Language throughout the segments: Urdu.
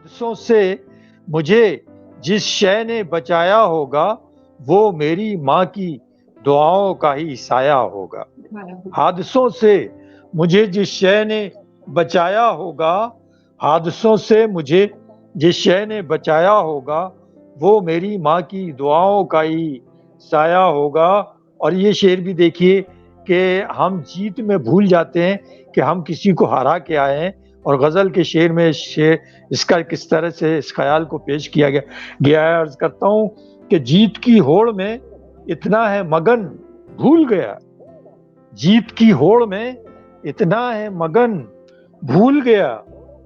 حادثوں سے مجھے جس شے نے بچایا ہوگا وہ میری ماں کی دعاؤں کا ہی سایہ ہوگا۔ حادثوں سے مجھے جس شے نے بچایا ہوگا، حادثوں سے مجھے جس شے نے بچایا ہوگا وہ میری ماں کی دعاؤں کا ہی سایہ ہوگا۔ اور یہ شعر بھی دیکھیے کہ ہم جیت میں بھول جاتے ہیں کہ ہم کسی کو ہرا کے آئے ہیں، اور غزل کے شعر میں اس کا کس طرح سے اس خیال کو پیش کیا گیا ہے۔ عرض کرتا ہوں کہ جیت کی ہوڑ میں اتنا ہے مگن بھول گیا، جیت کی ہوڑ میں اتنا ہے مگن بھول گیا،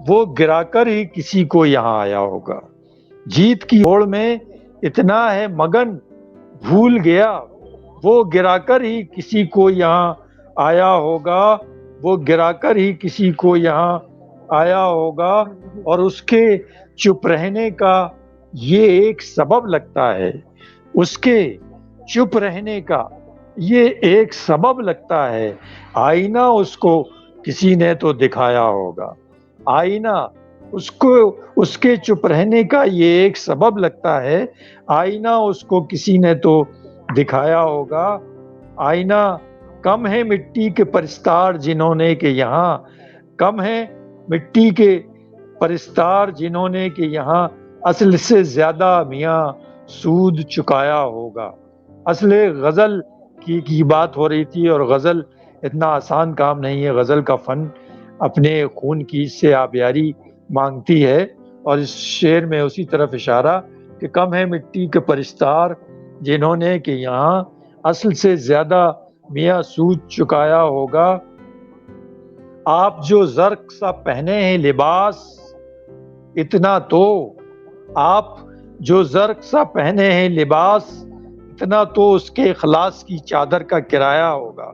وہ گرا کر ہی کسی کو یہاں آیا ہوگا۔ جیت کی ہوڑ میں اتنا ہے مگن بھول گیا، وہ گرا کر ہی کسی کو یہاں آیا ہوگا، وہ گرا کر ہی کسی کو یہاں آیا ہوگا۔ اور اس کے چپ رہنے کا یہ ایک سبب لگتا ہے، اس کے چپ رہنے کا یہ ایک سبب لگتا ہے، آئینہ اس کو کسی نے تو دکھایا ہوگا۔ آئینہ اس کے چپ رہنے کا یہ ایک سبب لگتا ہے، آئینہ اس کو کسی نے تو دکھایا ہوگا۔ آئینہ کم ہے مٹی کے پرستار جنہوں نے کہ یہاں، کم ہے مٹی کے پرستار جنہوں نے کہ یہاں اصل سے زیادہ میاں سود چکایا ہوگا۔ اصل غزل کی بات ہو رہی تھی، اور غزل اتنا آسان کام نہیں ہے، غزل کا فن اپنے خون کی سے آبیاری مانگتی ہے۔ اور اس شعر میں اسی طرف اشارہ کہ کم ہے مٹی کے پرستار جنہوں نے کہ یہاں اصل سے زیادہ میاں سود چکایا ہوگا۔ آپ جو زرق سا پہنے ہیں لباس اتنا تو، آپ جو زرق سا پہنے ہیں لباس اتنا تو اس کے اخلاص کی چادر کا کرایہ ہوگا۔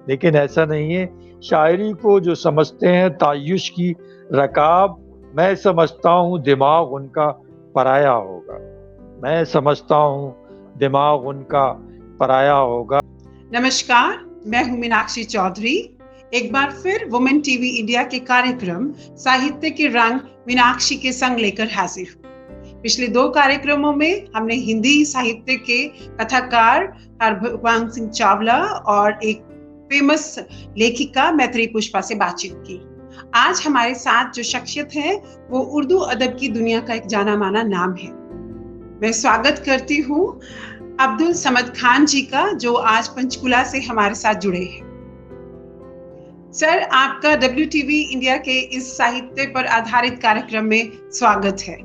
لیکن ایسا نہیں ہے، شاعری کو جو سمجھتے ہیں تعیش کی رکاب، میں سمجھتا ہوں دماغ ان کا پرایا ہوگا، میں سمجھتا ہوں دماغ ان کا پرایا ہوگا۔ نمسکار، میں ہوں میناکشی چودھری، ایک بار پھر وومن ٹی وی انڈیا کے کاریکرم ساہتیہ کے رنگ میناکشی کے سنگ لے کر حاضر ہوں۔ پچھلے 2 کاریکرموں میں ہم نے ہندی ساہتیہ کے کتھاکار ہربھنس سنگھ چاولہ اور ایک فیمس لیکھکا میتری پشپا سے بات چیت کی۔ آج ہمارے ساتھ جو شخصیت ہے وہ اردو ادب کی دنیا کا ایک جانا مانا نام ہے۔ میں سواگت کرتی ہوں عبدالصمد خان جی کا، جو آج پنچکولہ سے ہمارے ساتھ جڑے ہیں۔ سر، آپ کا WTV انڈیا کے اس ساہتیہ پر آدھارت کاریکرم میں سواگت ہے۔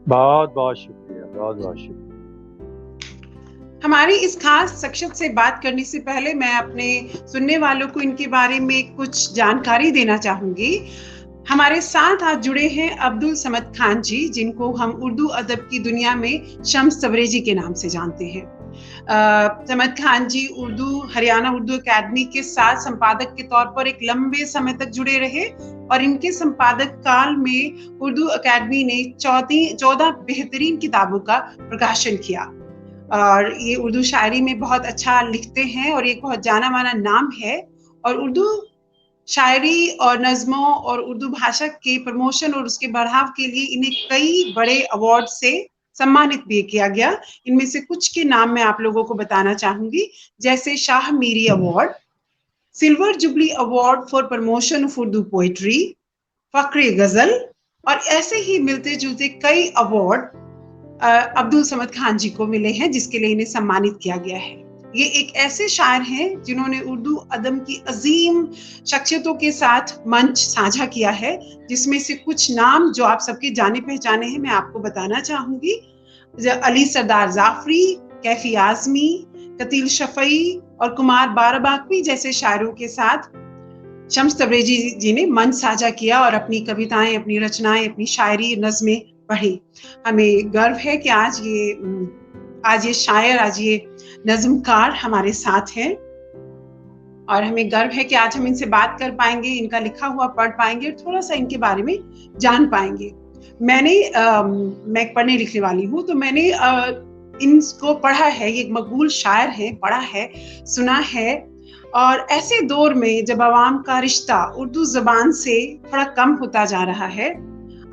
بہت بہت شکریہ، بہت بہت شکریہ۔ ہماری اس خاص شخصیت سے بات کرنے سے پہلے میں اپنے سننے والوں کو ان کے بارے میں کچھ جانکاری دینا چاہوں گی۔ ہمارے ساتھ آج جڑے ہیں عبدالصمد خان جی، جن کو ہم اردو ادب کی دنیا میں شمس تبریزی کے نام سے جانتے ہیں۔ صمد خان جی ہریانہ اردو اکیڈمی کے ساتھ سمپادک کے طور پر ایک لمبے سمے تک جڑے رہے، اور ان کے سمپادک کال میں اردو اکیڈمی نے 14 بہترین کتابوں کا پرکاشن کیا، اور یہ اردو شاعری میں بہت اچھا لکھتے ہیں اور ایک بہت جانا مانا نام ہے۔ اور اردو شاعری اور نظموں اور اردو بھاشا کے پروموشن اور اس کے بڑھاؤ کے لیے انہیں کئی بڑے ایوارڈ سے سمانت بھی کیا گیا۔ ان میں سے کچھ کے نام میں آپ لوگوں کو بتانا چاہوں گی، جیسے شاہ میری award, silver جبلی award for promotion of Urdu poetry, فخر غزل، اور ایسے ہی ملتے جلتے کئی ایوارڈ عبدالصمد خان جی کو ملے ہیں، جس کے لیے انہیں سمانت کیا گیا ہے۔ یہ ایک ایسے شاعر ہیں جنہوں نے اردو ادب کی عظیم شخصیتوں کے ساتھ منچ ساجھا کیا ہے، جس میں سے کچھ نام جو آپ سب کے جانے پہچانے ہیں میں آپ کو بتانا چاہوں گی۔ علی سردار ظافری، کیفی اعظمی، قتیل شفیع اور کمار باراباقوی جیسے شاعروں کے ساتھ شمس تبریزی جی نے منچ ساجھا کیا اور اپنی کویتائیں، اپنی رچنائیں، اپنی شاعری، نظمیں پڑھی۔ ہمیں گرو ہے کہ آج یہ شاعر، آج یہ نظم کار ہمارے ساتھ ہیں، اور ہمیں گرو ہے کہ آج ہم ان سے بات کر پائیں گے، ان کا لکھا ہوا پڑھ پائیں گے اور تھوڑا سا ان کے بارے میں جان پائیں گے۔ میں ایک پڑھنے لکھنے والی ہوں، تو میں نے ان کو پڑھا ہے، یہ مقبول شاعر ہیں، پڑھا ہے، سنا ہے۔ اور ایسے دور میں جب عوام کا رشتہ اردو زبان سے تھوڑا کم ہوتا جا رہا ہے،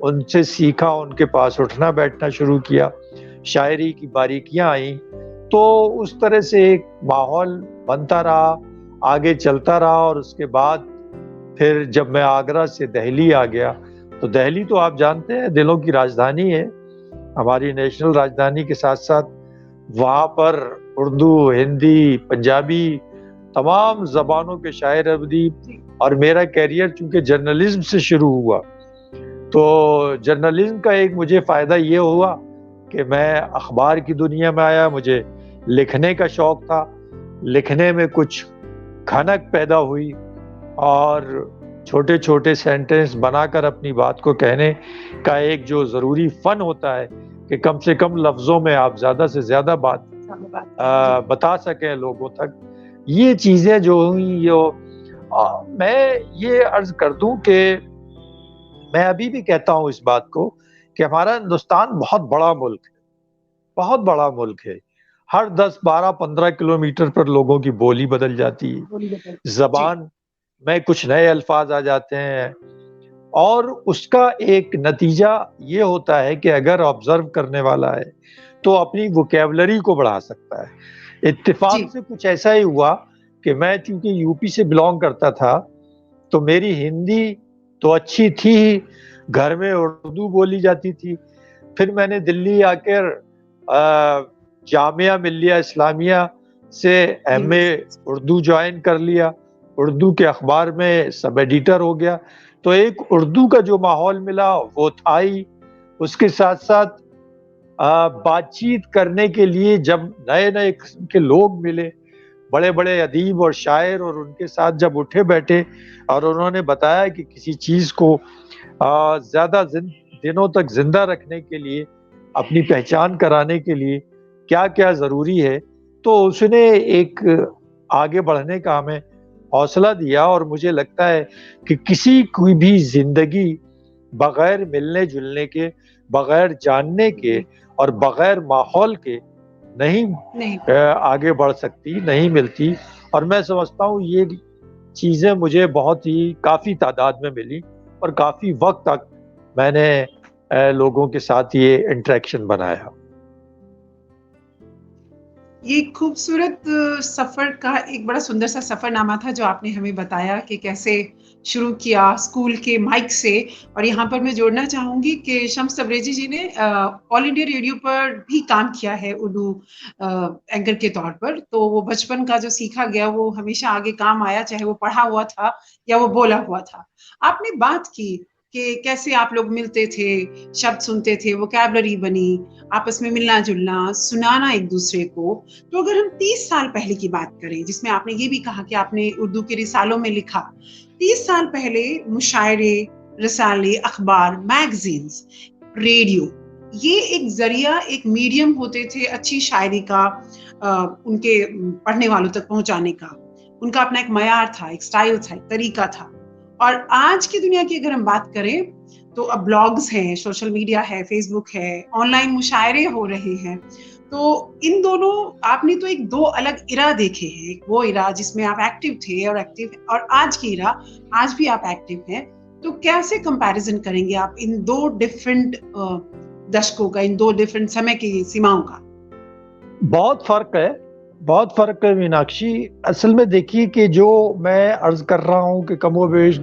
ان سے سیکھا, ان کے پاس اٹھنا بیٹھنا شروع کیا, شاعری کی باریکیاں آئیں, تو اس طرح سے ایک ماحول بنتا رہا, آگے چلتا رہا. اور اس کے بعد پھر جب میں آگرہ سے دہلی آ گیا, تو دہلی تو آپ جانتے ہیں دلوں کی راجدھانی ہے, ہماری نیشنل راجدھانی کے ساتھ ساتھ وہاں پر اردو, ہندی, پنجابی, تمام زبانوں کے شاعر ادیب. اور میرا کیریئر چونکہ جرنلزم سے شروع ہوا, تو جرنلزم کا ایک مجھے فائدہ یہ ہوا کہ میں اخبار کی دنیا میں آیا, مجھے لکھنے کا شوق تھا, لکھنے میں کچھ کھنک پیدا ہوئی, اور چھوٹے چھوٹے سینٹنس بنا کر اپنی بات کو کہنے کا ایک جو ضروری فن ہوتا ہے کہ کم سے کم لفظوں میں آپ زیادہ سے زیادہ بات بتا سکیں لوگوں تک, یہ چیزیں جو ہوئیں. میں یہ عرض کر دوں کہ میں ابھی بھی کہتا ہوں اس بات کو کہ ہمارا ہندوستان بہت بڑا ملک ہے, بہت بڑا ملک ہے. ہر 10, 12, 15 کلومیٹر پر لوگوں کی بولی بدل جاتی ہے, زبان میں کچھ نئے الفاظ آ جاتے ہیں, اور اس کا ایک نتیجہ یہ ہوتا ہے کہ اگر آبزرو کرنے والا ہے تو اپنی ووکیبلری کو بڑھا سکتا ہے. اتفاق سے کچھ ایسا ہی ہوا کہ میں چونکہ یو پی سے بلانگ کرتا تھا, تو میری ہندی تو اچھی تھی, گھر میں اردو بولی جاتی تھی. پھر میں نے دلی آ کر جامعہ ملیہ اسلامیہ سے ایم اے اردو جوائن کر لیا, اردو کے اخبار میں سب ایڈیٹر ہو گیا. تو ایک اردو کا جو ماحول ملا وہ تھا ہی. اس کے ساتھ ساتھ بات چیت کرنے کے لیے جب نئے نئے قسم کے لوگ ملے, بڑے بڑے ادیب اور شاعر, اور ان کے ساتھ جب اٹھے بیٹھے اور انہوں نے بتایا کہ کسی چیز کو زیادہ دنوں تک زندہ رکھنے کے لیے, اپنی پہچان کرانے کے لیے کیا کیا ضروری ہے, تو اس نے ایک آگے بڑھنے کا ہمیں حوصلہ دیا. اور مجھے لگتا ہے کہ کسی کوئی بھی زندگی بغیر ملنے جلنے کے, بغیر جاننے کے اور بغیر ماحول کے نہیں آگے بڑھ سکتی, نہیں ملتی. اور میں سمجھتا ہوں یہ چیزیں مجھے بہت ہی کافی تعداد میں ملی, اور کافی وقت تک میں نے لوگوں کے ساتھ یہ انٹریکشن بنایا. یہ خوبصورت سفر کا ایک بڑا سندر سا سفر نامہ تھا جو آپ نے ہمیں بتایا کہ کیسے شروع کیا اسکول کے مائک سے. اور یہاں پر میں جوڑنا چاہوں گی کہ شمس تبریزی جی نے آل انڈیا ریڈیو پر بھی کام کیا ہے اردو اینکر کے طور پر, تو وہ بچپن کا جو سیکھا گیا وہ ہمیشہ آگے کام آیا, چاہے وہ پڑھا ہوا تھا یا وہ بولا ہوا تھا. آپ نے بات کی کہ کیسے آپ لوگ ملتے تھے, شبد سنتے تھے, ووکیبلری بنی, آپس میں ملنا جلنا, سنانا ایک دوسرے کو. تو اگر ہم 30 سال پہلے کی بات کریں, جس میں آپ نے یہ بھی کہا کہ آپ نے اردو کے رسالوں میں لکھا, 30 سال پہلے مشاعرے, رسالے, اخبار, میگزینز, ریڈیو, یہ ایک ذریعہ, ایک میڈیم ہوتے تھے اچھی شاعری کا ان کے پڑھنے والوں تک پہنچانے کا. ان کا اپنا ایک معیار تھا, ایک سٹائل تھا, ایک طریقہ تھا. اور آج کی دنیا کی اگر ہم بات کریں تو اب بلاگز ہیں, سوشل میڈیا ہے, فیس بک ہے, آن لائن مشاعرے ہو رہے ہیں. تو ان دونوں آپ نے تو ایک دو الگ ایرا دیکھے ہیں, ایک وہ ایرا جس میں آپ ایکٹیو تھے اور آج کی ایرا, آج بھی آپ ایکٹیو ہیں. تو کیسے کمپیریزن کریں گے آپ ان دو ڈفرینٹ دشکوں کا, ان دو ڈفرینٹ سمے کی سیماؤں کا؟ بہت فرق ہے, بہت فرق ہے میناکشی. اصل میں دیکھیے کہ جو میں عرض کر رہا ہوں کہ کم و بیش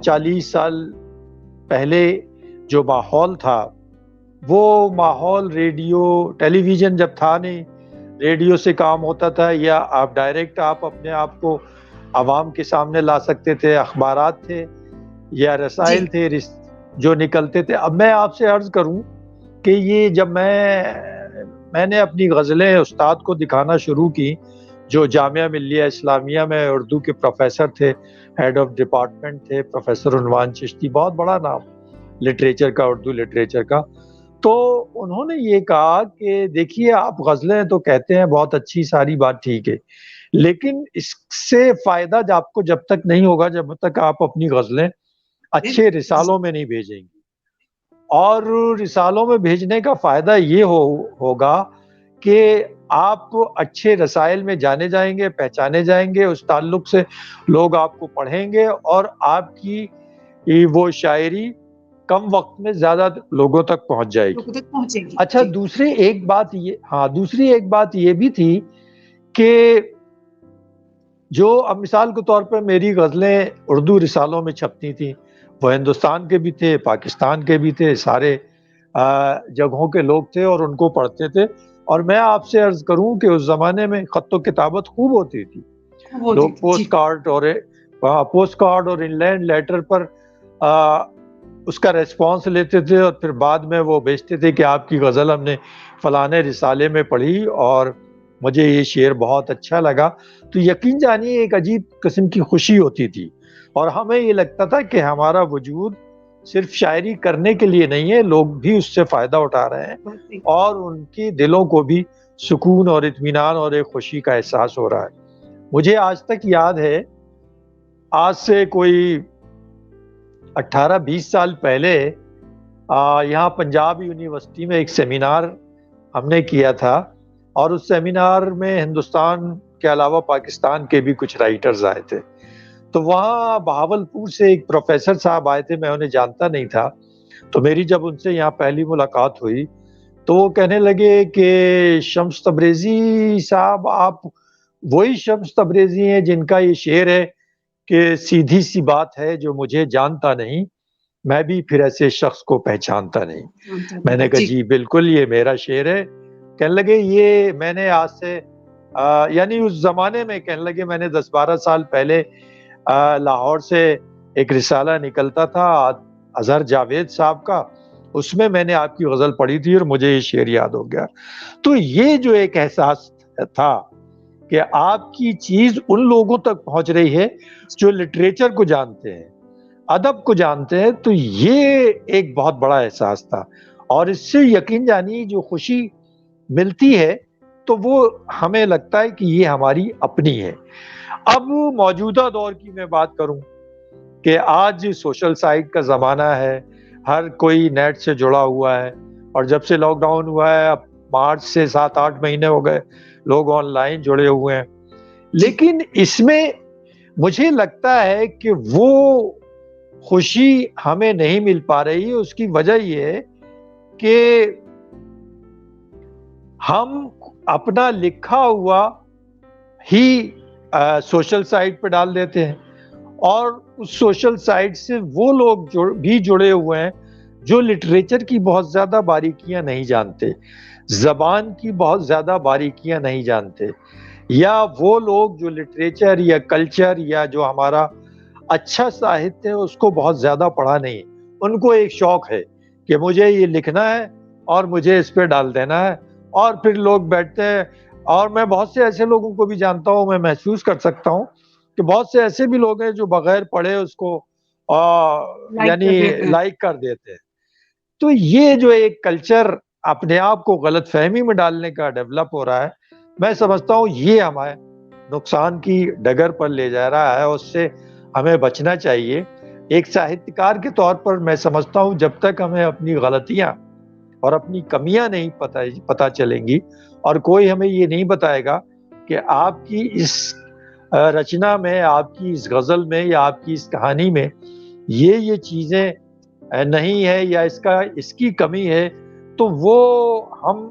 40 سال پہلے جو ماحول تھا, وہ ماحول ریڈیو ٹیلی ویژن جب تھا نہیں, ریڈیو سے کام ہوتا تھا, یا آپ ڈائریکٹ آپ اپنے آپ کو عوام کے سامنے لا سکتے تھے, اخبارات تھے یا رسائل تھے جو نکلتے تھے. اب میں آپ سے عرض کروں کہ یہ جب میں نے اپنی غزلیں استاد کو دکھانا شروع کی, جو جامعہ ملیہ اسلامیہ میں اردو کے پروفیسر تھے, ہیڈ آف ڈپارٹمنٹ تھے, پروفیسر عنوان چشتی, بہت بڑا نام لٹریچر کا, اردو لٹریچر کا. تو انہوں نے یہ کہا کہ دیکھیے آپ غزلیں تو کہتے ہیں بہت اچھی, ساری بات ٹھیک ہے, لیکن اس سے فائدہ آپ کو جب تک نہیں ہوگا جب تک آپ اپنی غزلیں اچھے رسالوں میں نہیں بھیجیں گی. اور رسالوں میں بھیجنے کا فائدہ یہ ہوگا کہ آپ اچھے رسائل میں جانے جائیں گے, پہچانے جائیں گے, اس تعلق سے لوگ آپ کو پڑھیں گے, اور آپ کی کہ وہ شاعری کم وقت میں زیادہ لوگوں تک پہنچ جائے گی. لوگوں تک پہنچے گی. اچھا جی. دوسری ایک بات یہ بھی تھی کہ جو اب مثال کے طور پر میری غزلیں اردو رسالوں میں چھپتی تھیں، وہ ہندوستان کے بھی تھے، پاکستان کے بھی تھے، سارے جگہوں کے لوگ تھے اور ان کو پڑھتے تھے. اور میں آپ سے عرض کروں کہ اس زمانے میں خط و کتابت خوب ہوتی تھی. لوگ پوسٹ کارڈ اور ان لینڈ لیٹر پر اس کا ریسپانس لیتے تھے اور پھر بعد میں وہ بھیجتے تھے کہ آپ کی غزل ہم نے فلانے رسالے میں پڑھی اور مجھے یہ شعر بہت اچھا لگا. تو یقین جانیے ایک عجیب قسم کی خوشی ہوتی تھی اور ہمیں یہ لگتا تھا کہ ہمارا وجود صرف شاعری کرنے کے لیے نہیں ہے، لوگ بھی اس سے فائدہ اٹھا رہے ہیں اور ان کے دلوں کو بھی سکون اور اطمینان اور ایک خوشی کا احساس ہو رہا ہے. مجھے آج تک یاد ہے، آج سے کوئی 18-20 سال پہلے یہاں پنجاب یونیورسٹی میں ایک سیمینار ہم نے کیا تھا اور اس سیمینار میں ہندوستان کے علاوہ پاکستان کے بھی کچھ رائٹرز آئے تھے. تو وہاں بہاولپور سے ایک پروفیسر صاحب آئے تھے، میں انہیں جانتا نہیں تھا. تو میری جب ان سے یہاں پہلی ملاقات ہوئی تو وہ کہنے لگے کہ شمس تبریزی صاحب، آپ وہی شمس تبریزی ہیں جن کا یہ شعر ہے کہ سیدھی سی بات ہے جو مجھے جانتا نہیں، میں بھی پھر ایسے شخص کو پہچانتا نہیں. میں نے کہا جی بالکل یہ میرا شعر ہے. کہنے لگے یہ میں نے آج سے یعنی اس زمانے میں کہنے لگے میں نے 10-12 سال پہلے لاہور سے ایک رسالہ نکلتا تھا اظہر جاوید صاحب کا، اس میں نے آپ کی غزل پڑھی تھی اور مجھے یہ شعر یاد ہو گیا. تو یہ جو ایک احساس تھا کہ آپ کی چیز ان لوگوں تک پہنچ رہی ہے جو لٹریچر کو جانتے ہیں، ادب کو جانتے ہیں، تو یہ ایک بہت بڑا احساس تھا. اور اس سے یقین جانیے جو خوشی ملتی ہے تو وہ ہمیں لگتا ہے کہ یہ ہماری اپنی ہے. اب موجودہ دور کی میں بات کروں کہ آج سوشل سائٹ کا زمانہ ہے، ہر کوئی نیٹ سے جڑا ہوا ہے اور جب سے لاک ڈاؤن ہوا ہے، اب مارچ سے 7-8 مہینے ہو گئے، لوگ آن لائن جڑے ہوئے ہیں. لیکن اس میں مجھے لگتا ہے کہ وہ خوشی ہمیں نہیں مل پا رہی ہے. اس کی وجہ یہ ہے کہ ہم اپنا لکھا ہوا ہی سوشل سائٹ پہ ڈال دیتے ہیں اور اس سوشل سائٹ سے وہ لوگ بھی جڑے ہوئے ہیں جو لٹریچر کی بہت زیادہ باریکیاں نہیں جانتے، زبان کی بہت زیادہ باریکیاں نہیں جانتے، یا وہ لوگ جو لٹریچر یا کلچر یا جو ہمارا اچھا ساہتیہ ہے اس کو بہت زیادہ پڑھا نہیں. ان کو ایک شوق ہے کہ مجھے یہ لکھنا ہے اور مجھے اس پہ ڈال دینا ہے اور پھر لوگ بیٹھتے ہیں. اور میں بہت سے ایسے لوگوں کو بھی جانتا ہوں، میں محسوس کر سکتا ہوں کہ بہت سے ایسے بھی لوگ ہیں جو بغیر پڑھے اس کو یعنی لائک کر دیتے ہیں. تو یہ جو ایک کلچر اپنے آپ کو غلط فہمی میں ڈالنے کا ڈیولپ ہو رہا ہے، میں سمجھتا ہوں یہ ہمارے نقصان کی ڈگر پر لے جا رہا ہے، اس سے ہمیں بچنا چاہیے. ایک ساہتکار کے طور پر میں سمجھتا ہوں جب تک ہمیں اپنی غلطیاں اور اپنی کمیاں نہیں پتہ چلیں گی اور کوئی ہمیں یہ نہیں بتائے گا کہ آپ کی اس رچنا میں، آپ کی اس غزل میں یا آپ کی اس کہانی میں یہ چیزیں نہیں ہے یا اس کی کمی ہے، تو وہ ہم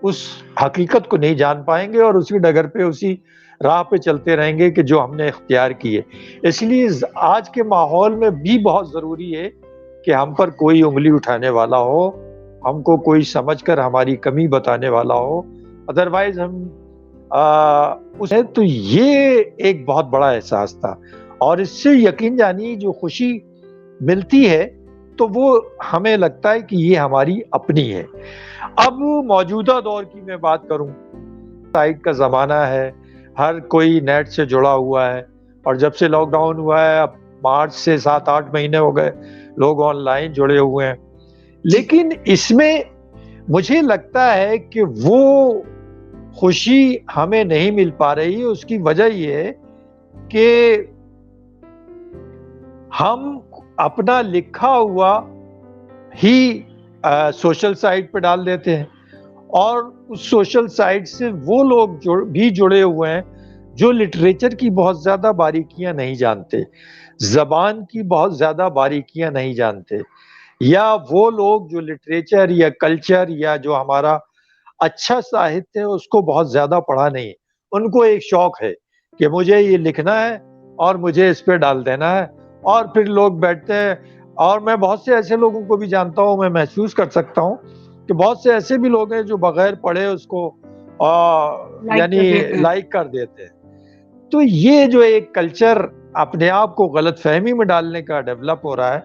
اس حقیقت کو نہیں جان پائیں گے اور اسی ڈگر پہ اسی راہ پہ چلتے رہیں گے کہ جو ہم نے اختیار کی ہے. اس لیے آج کے ماحول میں بھی بہت ضروری ہے کہ ہم پر کوئی انگلی اٹھانے والا ہو، ہم کو کوئی سمجھ کر ہماری کمی بتانے والا ہو، ادروائز ہم تو یہ ایک بہت بڑا احساس تھا. اور اس سے یقین جانیے جو خوشی ملتی ہے تو وہ ہمیں لگتا ہے کہ یہ ہماری اپنی ہے. اب موجودہ دور کی میں بات کروں، سائٹ کا زمانہ ہے، ہر کوئی نیٹ سے جڑا ہوا ہے اور جب سے لاک ڈاؤن ہوا ہے، اب مارچ سے 7-8 مہینے ہو گئے، لوگ آن لائن جڑے ہوئے ہیں. لیکن اس میں مجھے لگتا ہے کہ وہ خوشی ہمیں نہیں مل پا رہی ہے. اس کی وجہ یہ ہے کہ ہم اپنا لکھا ہوا ہی سوشل سائٹ پہ ڈال دیتے ہیں اور اس سوشل سائٹ سے وہ لوگ بھی جڑے ہوئے ہیں جو لٹریچر کی بہت زیادہ باریکیاں نہیں جانتے، زبان کی بہت زیادہ باریکیاں نہیں جانتے، یا وہ لوگ جو لٹریچر یا کلچر یا جو ہمارا اچھا ساہتیہ ہے اس کو بہت زیادہ پڑھا نہیں، ان کو ایک شوق ہے کہ مجھے یہ لکھنا ہے اور مجھے اس پہ ڈال دینا ہے، اور پھر لوگ بیٹھتے ہیں. اور میں بہت سے ایسے لوگوں کو بھی جانتا ہوں، میں محسوس کر سکتا ہوں کہ بہت سے ایسے بھی لوگ ہیں جو بغیر پڑھے اس کو یعنی لائک کر دیتے ہیں. تو یہ جو ایک کلچر اپنے آپ کو غلط فہمی میں ڈالنے کا ڈیولپ ہو رہا ہے،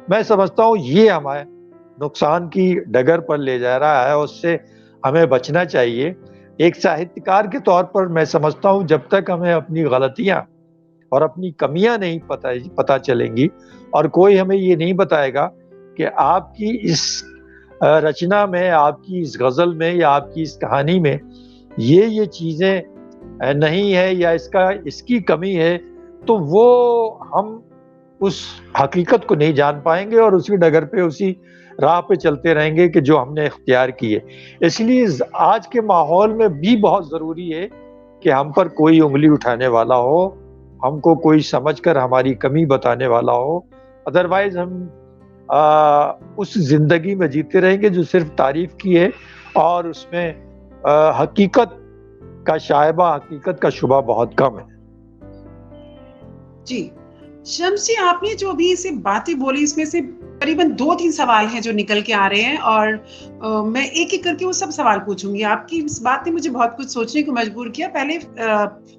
میں سمجھتا ہوں یہ ہمیں نقصان کی ڈگر پر لے جا رہا ہے، اس سے ہمیں بچنا چاہیے. ایک ساہتیہکار کے طور پر میں سمجھتا ہوں جب تک ہمیں اپنی غلطیاں اور اپنی کمیاں نہیں پتہ چلیں گی، اور کوئی ہمیں یہ نہیں بتائے گا کہ آپ کی اس رچنا میں، آپ کی اس غزل میں یا آپ کی اس کہانی میں یہ چیزیں نہیں ہے یا اس کی کمی ہے، تو وہ ہم اس حقیقت کو نہیں جان پائیں گے اور اسی ڈگر پہ، اسی راہ پہ چلتے رہیں گے کہ جو ہم نے اختیار کی ہے. اس لیے آج کے ماحول میں بھی بہت ضروری ہے کہ ہم پر کوئی انگلی اٹھانے والا ہو، ہم کو کوئی سمجھ کر ہماری کمی بتانے والا ہو. ادروائز ہم اس زندگی میں جیتے رہیں گے جو صرف تعریف کی ہے، اور اس میں حقیقت کا شائبہ، حقیقت کا شبہ بہت کم ہے. جی شمس جی، آپ نے جو ابھی سے باتیں بولی اس میں سے قریباً 2-3 سوال ہیں جو نکل کے آ رہے ہیں، اور میں ایک ایک کر کے وہ سب سوال پوچھوں گی. آپ کی اس بات نے مجھے بہت کچھ سوچنے کو مجبور کیا. پہلے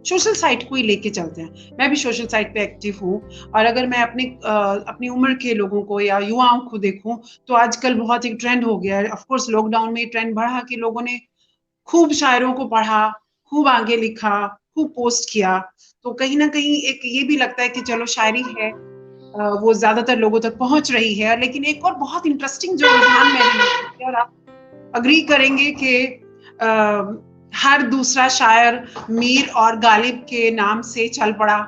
سوشل سائٹ کو ہی لے کے چلتے ہیں. میں بھی سوشل سائٹ پہ ایکٹیو ہوں، اور اگر میں اپنی عمر کے لوگوں کو یا یواؤں کو دیکھوں تو آج کل بہت ایک ٹرینڈ ہو گیا ہے. آف کورس لاک ڈاؤن میں یہ ٹرینڈ بڑھا کہ لوگوں نے خوب شاعروں کو پڑھا، خوب آگے لکھا، خوب پوسٹ کیا. تو کہیں نہ کہیں ایک یہ بھی لگتا ہے کہ چلو شاعری ہے وہ زیادہ تر لوگوں تک پہنچ رہی ہے. لیکن ایک اور بہت انٹرسٹنگ جو رجحان میں، اور آپ اگری کریں گے کہ ہر دوسرا شاعر میر اور غالب کے نام سے چل پڑا.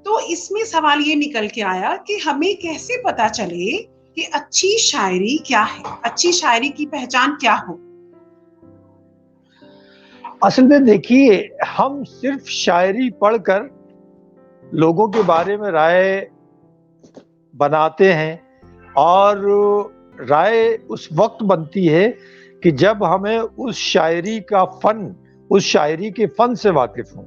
تو اس میں سوال یہ نکل کے آیا کہ ہمیں کیسے پتا چلے کہ اچھی شاعری کیا ہے، اچھی شاعری کی پہچان کیا ہو؟ اصل میں دیکھیے، ہم صرف شاعری پڑھ کر لوگوں کے بارے میں رائے بناتے ہیں، اور رائے اس وقت بنتی ہے کہ جب ہمیں اس شاعری کے فن سے واقف ہوں.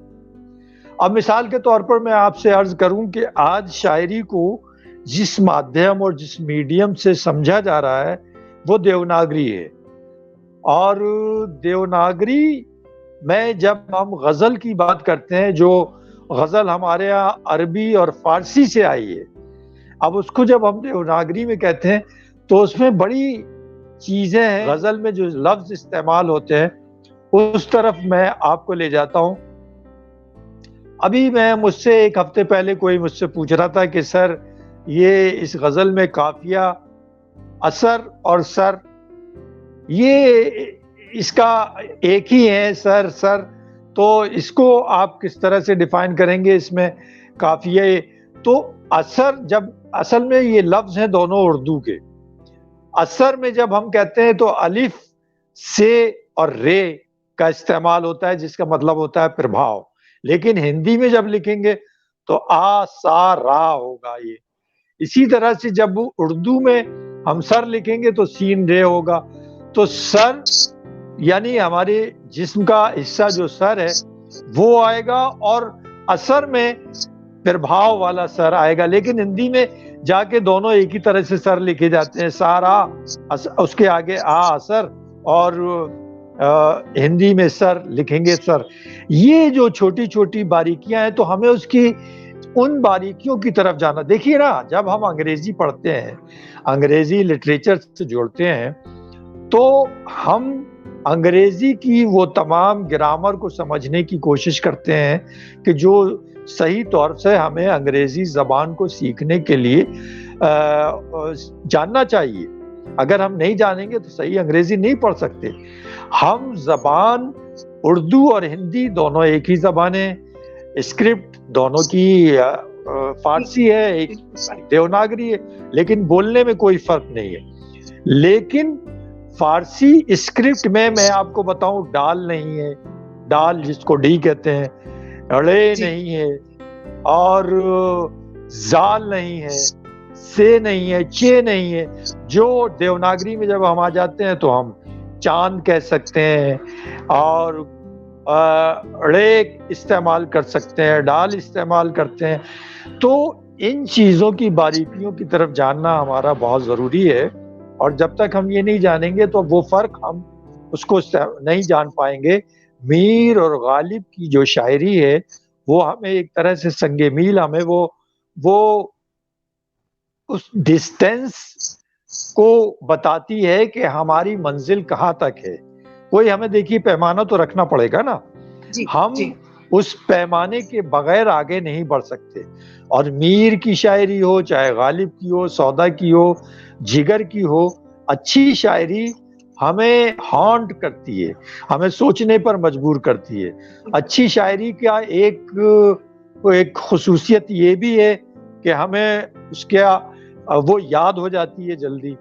اب مثال کے طور پر میں آپ سے عرض کروں کہ آج شاعری کو جس مادھیم اور جس میڈیم سے سمجھا جا رہا ہے وہ دیوناگری ہے. اور دیوناگری میں جب ہم غزل کی بات کرتے ہیں، جو غزل ہمارے یہاں عربی اور فارسی سے آئی ہے، اب اس کو جب ہم دیوناگری میں کہتے ہیں تو اس میں بڑی چیزیں ہیں. غزل میں جو لفظ استعمال ہوتے ہیں اس طرف میں آپ کو لے جاتا ہوں. ابھی مجھ سے ایک ہفتے پہلے کوئی مجھ سے پوچھ رہا تھا کہ سر، یہ اس غزل میں قافیہ، اثر اور سر، یہ اس کا ایک ہی ہے سر. تو اس کو آپ کس طرح سے ڈیفائن کریں گے؟ اس میں قافیہ تو اثر، جب اصل میں یہ لفظ ہیں دونوں اردو کے. اثر میں جب ہم کہتے ہیں تو الف سے اور رے کا استعمال ہوتا ہے، جس کا مطلب ہوتا ہے پربھاؤ. لیکن ہندی میں جب لکھیں گے تو آ سا را ہوگا. یہ اسی طرح سے جب اردو میں ہم سر لکھیں گے تو سین رے ہوگا. تو سر یعنی ہمارے جسم کا حصہ جو سر ہے وہ آئے گا، اور اثر میں پربھاؤ والا سر آئے گا. لیکن ہندی میں جا کے دونوں ایک ہی طرح سے سر لکھے جاتے ہیں، سارا، اس کے آگے آ اثر، اور ہندی میں سر لکھیں گے سر. یہ جو چھوٹی چھوٹی باریکیاں ہیں تو ہمیں اس کی ان باریکیوں کی طرف جانا. دیکھیے نا، جب ہم انگریزی پڑھتے ہیں، انگریزی لٹریچر سے جوڑتے ہیں، تو ہم انگریزی کی وہ تمام گرامر کو سمجھنے کی کوشش کرتے ہیں کہ جو صحیح طور سے ہمیں انگریزی زبان کو سیکھنے کے لیے جاننا چاہیے. اگر ہم نہیں جانیں گے تو صحیح انگریزی نہیں پڑھ سکتے. ہم زبان اردو اور ہندی دونوں ایک ہی زبانیں، اسکرپٹ دونوں کی فارسی ہے، ایک دیوناگری ہے، لیکن بولنے میں کوئی فرق نہیں ہے. لیکن فارسی اسکرپٹ میں آپ کو بتاؤں ڈال نہیں ہے، ڈال جس کو ڈی کہتے ہیں، ڑے جی نہیں ہے اور زال نہیں ہے، سے نہیں ہے، چے نہیں ہے. جو دیوناگری میں جب ہم آ جاتے ہیں تو ہم چاند کہہ سکتے ہیں اور ڑے استعمال کر سکتے ہیں، ڈال استعمال کرتے ہیں. تو ان چیزوں کی باریکیوں کی طرف جاننا ہمارا بہت ضروری ہے، اور جب تک ہم یہ نہیں جانیں گے تو وہ فرق ہم اس کو نہیں جان پائیں گے. میر اور غالب کی جو شاعری ہے وہ ہمیں ایک طرح سے سنگ میل، ہمیں وہ اس ڈسٹینس کو بتاتی ہے کہ ہماری منزل کہاں تک ہے. کوئی ہمیں دیکھیے پیمانہ تو رکھنا پڑے گا نا، جی ہم جی اس پیمانے کے بغیر آگے نہیں بڑھ سکتے. اور میر کی شاعری ہو، چاہے غالب کی ہو، سودا کی ہو، جگر کی ہو، اچھی شاعری ہمیں ہانٹ کرتی ہے، ہمیں سوچنے پر مجبور کرتی ہے. اچھی شاعری کا ایک خصوصیت یہ بھی ہے کہ ہمیں اس کا وہ یاد ہو جاتی ہے جلدی،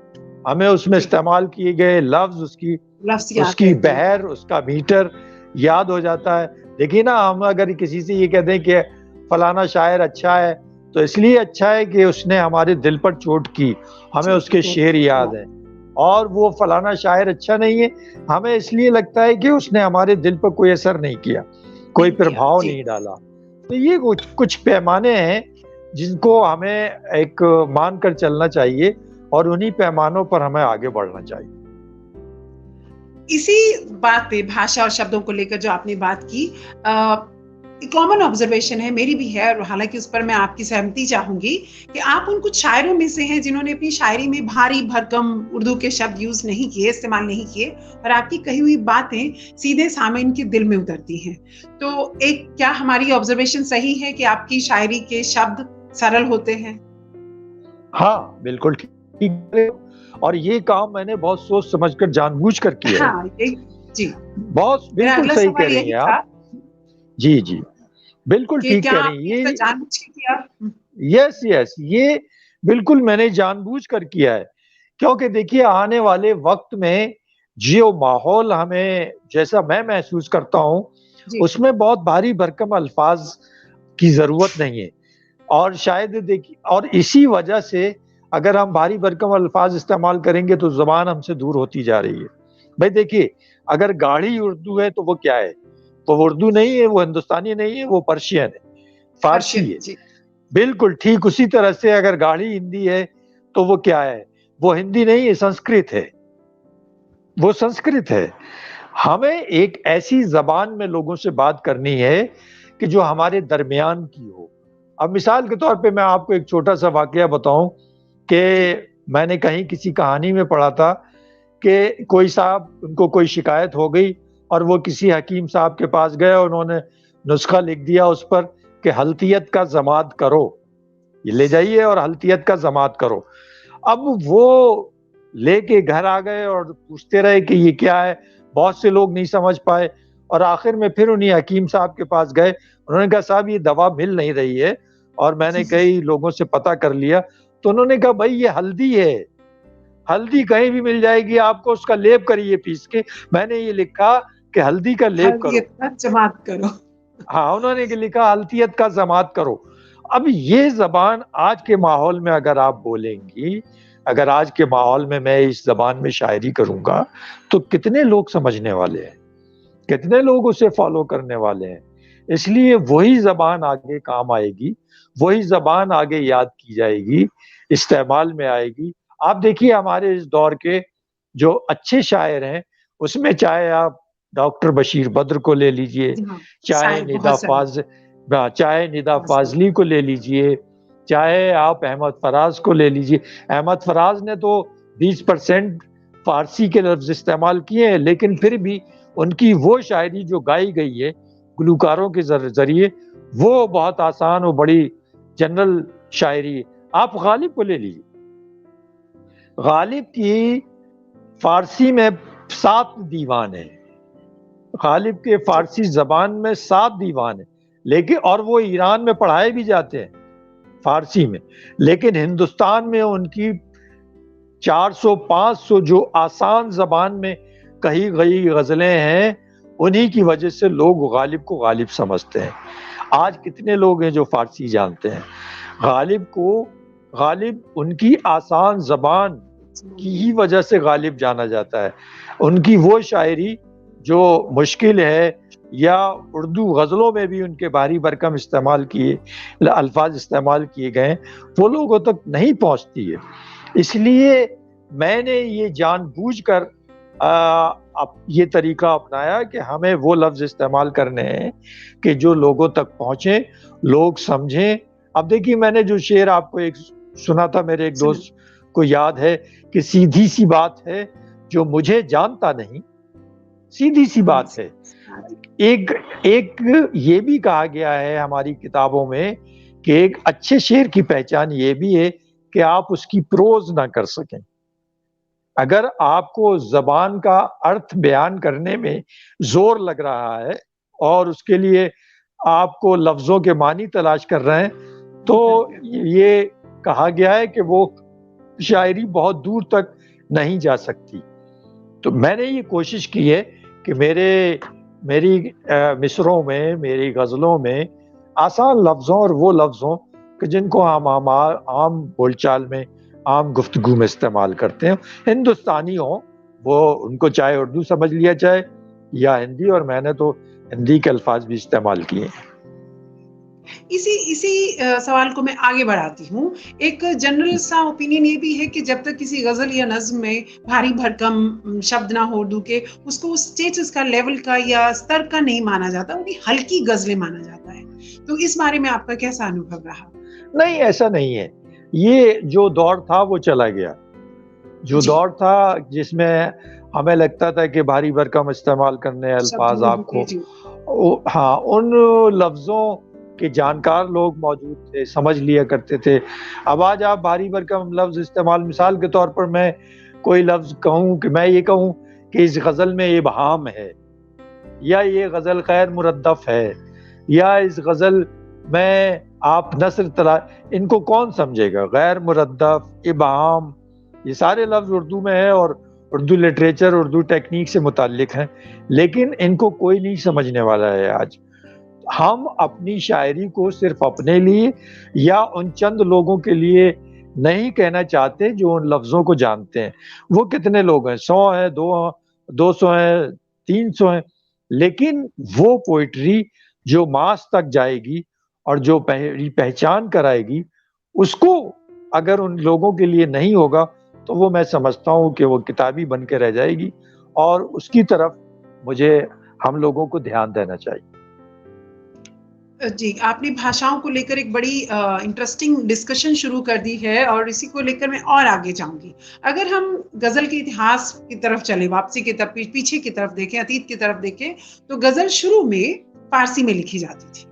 ہمیں اس میں جی استعمال کیے گئے لفظ، لفظ اس یاد کی رہتے ہیں. بحر، اس کا میٹر یاد ہو جاتا ہے. دیکھیے نا، ہم اگر کسی سے یہ کہتے ہیں کہ فلانا شاعر اچھا ہے تو اس لیے اچھا ہے کہ اس نے ہمارے دل پر چوٹ کی، ہمیں اس کے شعر یاد ہیں. اور وہ فلانا شاعر اچھا نہیں ہے، ہمیں اس لیے لگتا ہے کہ اس نے ہمارے دل پر کوئی اثر نہیں کیا، کوئی نہیں کیا. پربھاؤ جی نہیں ڈالا. تو یہ کچھ پیمانے ہیں جن کو ہمیں ایک مان کر چلنا چاہیے، اور انہی پیمانوں پر ہمیں آگے بڑھنا چاہیے. اسی بات پہ بھاشا اور شبدوں کو لے کر جو آپ نے بات کی، کامن آبزرویشن ہے، میری بھی ہے، اور حالانکہ اس پر میں آپ کی سہمتی چاہوں گی کہ آپ ان کچھ شاعروں میں سے ہیں جنہوں نے اپنی شاعری میں بھاری بھرکم اردو کے شبد یوز نہیں کیے، استعمال نہیں کیے، اور آپ کی کہی ہوئی باتیں سیدھے سامعین کے دل میں اترتی ہیں. تو کیا ہماری آبزرویشن صحیح ہے کہ آپ کی شاعری کے شبد سرل ہوتے ہیں؟ ہاں بالکل ٹھیک ہے، اور یہ کام میں نے بہت سوچ سمجھ کر جان بوجھ کر کیا ہے. ہاں جی، بہت میرا بالکل اگلا صحیح کہہ سوال رہی یہی ہیں تھا آپ. جی جی بالکل کہ ٹھیک کیا کہہ آپ رہی نے ہیں اس کا یہ. جان بوجھ کے کیا؟ یس یس، یہ بالکل میں نے جان بوجھ کر کیا ہے، کیونکہ دیکھیے آنے والے وقت میں جو ماحول ہمیں جیسا میں محسوس کرتا ہوں جی اس میں بہت بھاری بھرکم الفاظ کی ضرورت نہیں ہے. اور شاید دیکھیے، اور اسی وجہ سے اگر ہم بھاری بھرکم الفاظ استعمال کریں گے تو زبان ہم سے دور ہوتی جا رہی ہے. بھائی دیکھیے، اگر گاڑی اردو ہے تو وہ کیا ہے؟ وہ اردو نہیں ہے، وہ ہندوستانی نہیں ہے، وہ پرشین ہے، فارسی پرشین. ہے. جی بالکل ٹھیک اسی طرح سے اگر گاڑی ہندی ہے تو وہ کیا ہے؟ وہ ہندی نہیں ہے، سنسکرت ہے، وہ سنسکرت ہے. ہمیں ایک ایسی زبان میں لوگوں سے بات کرنی ہے کہ جو ہمارے درمیان کی ہو. اب مثال کے طور پہ میں آپ کو ایک چھوٹا سا واقعہ بتاؤں کہ میں نے کہیں کسی کہانی میں پڑھا تھا کہ کوئی صاحب، ان کو کوئی شکایت ہو گئی اور وہ کسی حکیم صاحب کے پاس گئے، انہوں نے نسخہ لکھ دیا اس پر کہ حلطیت کا ضماد کرو، یہ لے جائیے اور حلطیت کا ضماد کرو. اب وہ لے کے گھر آ گئے اور پوچھتے رہے کہ یہ کیا ہے، بہت سے لوگ نہیں سمجھ پائے، اور آخر میں پھر انہیں حکیم صاحب کے پاس گئے. انہوں نے کہا صاحب یہ دوا مل نہیں رہی ہے، اور میں نے کئی لوگوں سے پتہ کر لیا. تو انہوں نے کہا بھائی یہ ہلدی ہے، ہلدی کہیں بھی مل جائے گی آپ کو، اس کا لیپ کریے پیس کے. میں نے یہ لکھا کہ ہلدی کا لیپ کرو. حلقیت کا جماعت کرو. ہاں انہوں نے لکھا حلطیت کا ضماد کرو. اب یہ زبان آج کے ماحول میں اگر آپ بولیں گی، اگر آج کے ماحول میں اس زبان میں شاعری کروں گا تو کتنے لوگ سمجھنے والے ہیں، کتنے لوگ اسے فالو کرنے والے ہیں. اس لیے وہی زبان آگے کام آئے گی، وہی زبان آگے یاد کی جائے گی، استعمال میں آئے گی. آپ دیکھیے ہمارے اس دور کے جو اچھے شاعر ہیں اس میں چاہے آپ ڈاکٹر بشیر بدر کو لے لیجئے، ہاں چاہے شاعر بہت سارے. ندا فاضلی کو لے لیجئے، چاہے آپ احمد فراز کو لے لیجئے. احمد فراز نے تو 20% فارسی کے لفظ استعمال کیے ہیں، لیکن پھر بھی ان کی وہ شاعری جو گائی گئی ہے گلوکاروں کے ذریعے وہ بہت آسان اور بڑی جنرل شاعری ہے. آپ غالب کو لے لیجئے، غالب کی فارسی میں 7 دیوان ہیں، غالب کے جی فارسی زبان میں 7 دیوان ہیں، لیکن اور وہ ایران میں پڑھائے بھی جاتے ہیں فارسی میں. لیکن ہندوستان میں ان کی 400 500 جو آسان زبان میں کہی گئی غزلیں ہیں انہی کی وجہ سے لوگ غالب کو غالب سمجھتے ہیں. آج کتنے لوگ ہیں جو فارسی جانتے ہیں؟ غالب ان کی آسان زبان کی ہی وجہ سے غالب جانا جاتا ہے. ان کی وہ شاعری جو مشکل ہے، یا اردو غزلوں میں بھی ان کے بھاری بھرکم الفاظ استعمال کیے گئے، وہ لوگوں تک نہیں پہنچتی ہے. اس لیے میں نے یہ جان بوجھ کر یہ طریقہ اپنایا کہ ہمیں وہ لفظ استعمال کرنے ہیں کہ جو لوگوں تک پہنچیں، لوگ سمجھیں. اب دیکھیے، میں نے جو شعر آپ کو ایک سنا تھا، میرے ایک دوست کو یاد ہے کہ سیدھی سی بات ہے جو مجھے جانتا نہیں، سیدھی سی بات ہے. ایک یہ بھی کہا گیا ہے ہماری کتابوں میں کہ ایک اچھے شعر کی پہچان یہ بھی ہے کہ آپ اس کی پروز نہ کر سکیں. اگر آپ کو زبان کا ارتھ بیان کرنے میں زور لگ رہا ہے اور اس کے لیے آپ کو لفظوں کے معنی تلاش کر رہے ہیں، تو یہ کہا گیا ہے کہ وہ شاعری بہت دور تک نہیں جا سکتی. تو میں نے یہ کوشش کی ہے کہ میری مصروں میں، میری غزلوں میں آسان لفظوں اور وہ لفظوں کہ جن کو عام بول چال میں، عام گفتگو میں استعمال کرتے ہیں، ہندوستانی ہوں، وہ ان کو چاہے اردو سمجھ لیا جائے یا ہندی، اور میں نے تو ہندی کے الفاظ بھی استعمال کیے ہیں. اسی سوال کو میں آگے بڑھاتی ہوں. ایک جنرل سا اوپینین یہ بھی ہے کہ جب تک کسی غزل یا نظم میں بھاری بھرکم شبد نہ ہو اردو کے، اس کو اسٹیٹس کا، لیول کا یا سطر کا نہیں مانا جاتا، وہ بھی ہلکی غزلیں مانا جاتا ہے. تو اس بارے میں آپ کا کیسا انوبھو رہا؟ نہیں، ایسا نہیں ہے. یہ جو دور تھا وہ چلا گیا. جو دور تھا جس میں ہمیں لگتا تھا کہ بھاری بھرکم استعمال کرنے الفاظ آپ کو، ہاں، ان لفظوں کے جانکار لوگ موجود تھے، سمجھ لیا کرتے تھے. اب آج آپ بھاری بھرکم لفظ استعمال، مثال کے طور پر میں کوئی لفظ کہوں کہ میں یہ کہوں کہ اس غزل میں ابہام ہے، یا یہ غزل غیر مردف ہے، یا اس غزل میں آپ نثر ان کو کون سمجھے گا؟ غیر مردف، ابہام، یہ سارے لفظ اردو میں ہے اور اردو لٹریچر، اردو ٹیکنیک سے متعلق ہیں، لیکن ان کو کوئی نہیں سمجھنے والا ہے. آج ہم اپنی شاعری کو صرف اپنے لیے یا ان چند لوگوں کے لیے نہیں کہنا چاہتے جو ان لفظوں کو جانتے ہیں. وہ کتنے لوگ ہیں؟ 100 ہیں، 200 ہیں، 300 ہیں. لیکن وہ پوئٹری جو ماس تک جائے گی اور جو پہچان کرائے گی، اس کو اگر ان لوگوں کے لیے نہیں ہوگا تو وہ میں سمجھتا ہوں کہ وہ کتابی بن کے رہ جائے گی، اور اس کی طرف ہم لوگوں کو دھیان دینا چاہیے. جی، آپ نے بھاشاؤں کو لے کر ایک بڑی انٹرسٹنگ ڈسکشن شروع کر دی ہے، اور اسی کو لے کر میں اور آگے جاؤں گی. اگر ہم غزل کے اتہاس کی طرف چلیں، واپسی کی طرف، پیچھے کی طرف دیکھیں، اتیت کی طرف دیکھیں، تو غزل شروع میں فارسی میں لکھی جاتی تھی.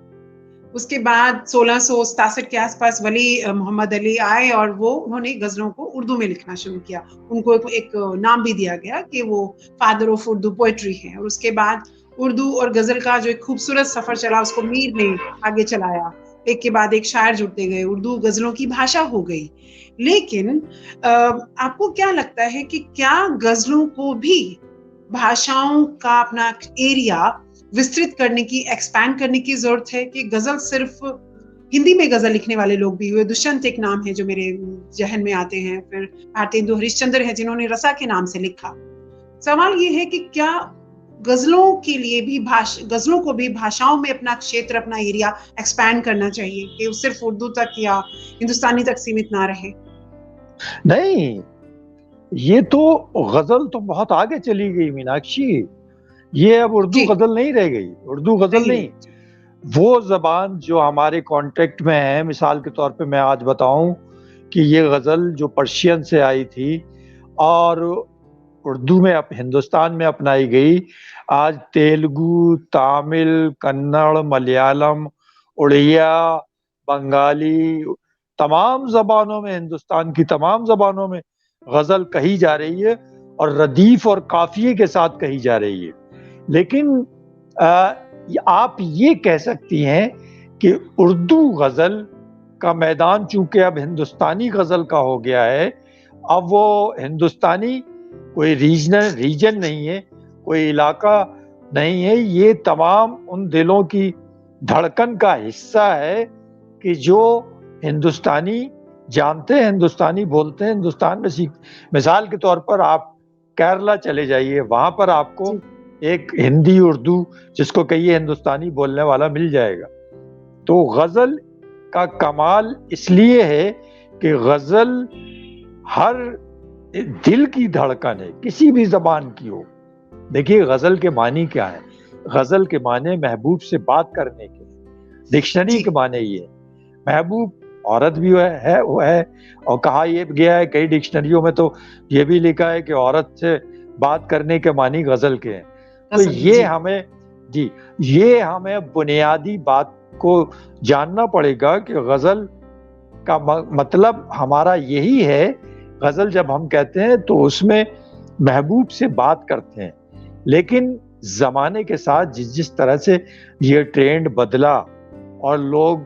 اس کے بعد 1667 کے آس پاس ولی محمد علی آئے اور انہوں نے غزلوں کو اردو میں لکھنا شروع کیا. ان کو ایک نام بھی دیا گیا کہ وہ فادر آف اردو پوئٹری ہیں. اور اس کے بعد اردو اور غزل کا جو ایک خوبصورت سفر چلا، اس کو میر نے آگے چلایا. ایک کے بعد ایک شاعر جڑتے گئے، اردو غزلوں کی بھاشا ہو گئی. لیکن آپ کو کیا لگتا ہے کہ کیا غزلوں کو بھی بھاشاؤں کا اپنا ایریا وسترت کرنے کی، ایکسپینڈ کرنے کی ضرورت ہے؟ کہ غزل صرف ہندی میں غزل لکھنے والے لوگ بھی ہوئے. دشینت ایک نام ہے جو میرے ذہن میں آتے ہیں. پھر بھارتیندو ہریش چندر ہے جنہوں نے رسا کے نام سے لکھا. سوال یہ ہے کہ کیا غزلوں کے لیے بھی غزلوں کو بھی بھاشاؤں میں اپنا چھیتر، اپنا ایریا ایکسپینڈ کرنا چاہیے کہ وہ صرف اردو تک یا ہندوستانی تک سیمت نہ رہے؟ نہیں، یہ تو غزل تو بہت آگے چلی گئی میناکشی. یہ اب اردو غزل نہیں رہ گئی. اردو غزل نہیں، وہ زبان جو ہمارے کانٹیکٹ میں ہے. مثال کے طور پہ میں آج بتاؤں کہ یہ غزل جو پرشین سے آئی تھی اور اردو میں ہندوستان میں اپنائی گئی، آج تیلگو، تامل، کنڑ، ملیالم، اڑیا، بنگالی، تمام زبانوں میں، ہندوستان کی تمام زبانوں میں غزل کہی جا رہی ہے، اور ردیف اور قافیے کے ساتھ کہی جا رہی ہے. لیکن آپ یہ کہہ سکتی ہیں کہ اردو غزل کا میدان چونکہ اب ہندوستانی غزل کا ہو گیا ہے، اب وہ ہندوستانی کوئی ریجن نہیں ہے، کوئی علاقہ نہیں ہے, یہ تمام ان دلوں کی دھڑکن کا حصہ ہے کہ جو ہندوستانی جانتے ہیں, ہندوستانی بولتے ہیں, ہندوستان میں مثال کے طور پر آپ کیرلا چلے جائیے, وہاں پر آپ کو ایک ہندی اردو جس کو کہیے ہندوستانی بولنے والا مل جائے گا. تو غزل کا کمال اس لیے ہے کہ غزل ہر دل کی دھڑکن ہے, کسی بھی زبان کی ہو. دیکھیے غزل کے معنی کیا ہے؟ غزل کے معنی محبوب سے بات کرنے کے, ڈکشنری کے معنی یہ ہے. محبوب عورت بھی ہے اور کہا یہ گیا ہے کئی ڈکشنریوں میں تو یہ بھی لکھا ہے کہ عورت سے بات کرنے کے معنی غزل کے ہیں. تو یہ ہمیں بنیادی بات کو جاننا پڑے گا کہ غزل کا مطلب ہمارا یہی ہے. غزل جب ہم کہتے ہیں تو اس میں محبوب سے بات کرتے ہیں, لیکن زمانے کے ساتھ جس طرح سے یہ ٹرینڈ بدلا اور لوگ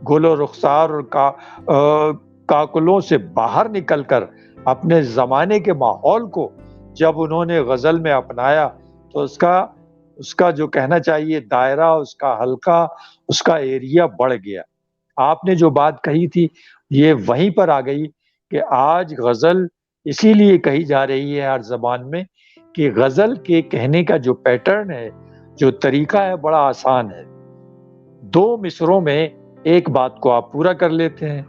گل و رخسار اور کاکلوں سے باہر نکل کر اپنے زمانے کے ماحول کو جب انہوں نے غزل میں اپنایا تو اس کا جو کہنا چاہیے دائرہ, اس کا حلقہ, اس کا ایریا بڑھ گیا. آپ نے جو بات کہی تھی یہ وہیں پر آ گئی کہ آج غزل اسی لیے کہی جا رہی ہے ہر زبان میں کہ غزل کے کہنے کا جو پیٹرن ہے, جو طریقہ ہے, بڑا آسان ہے. 2 مصروں میں ایک بات کو آپ پورا کر لیتے ہیں.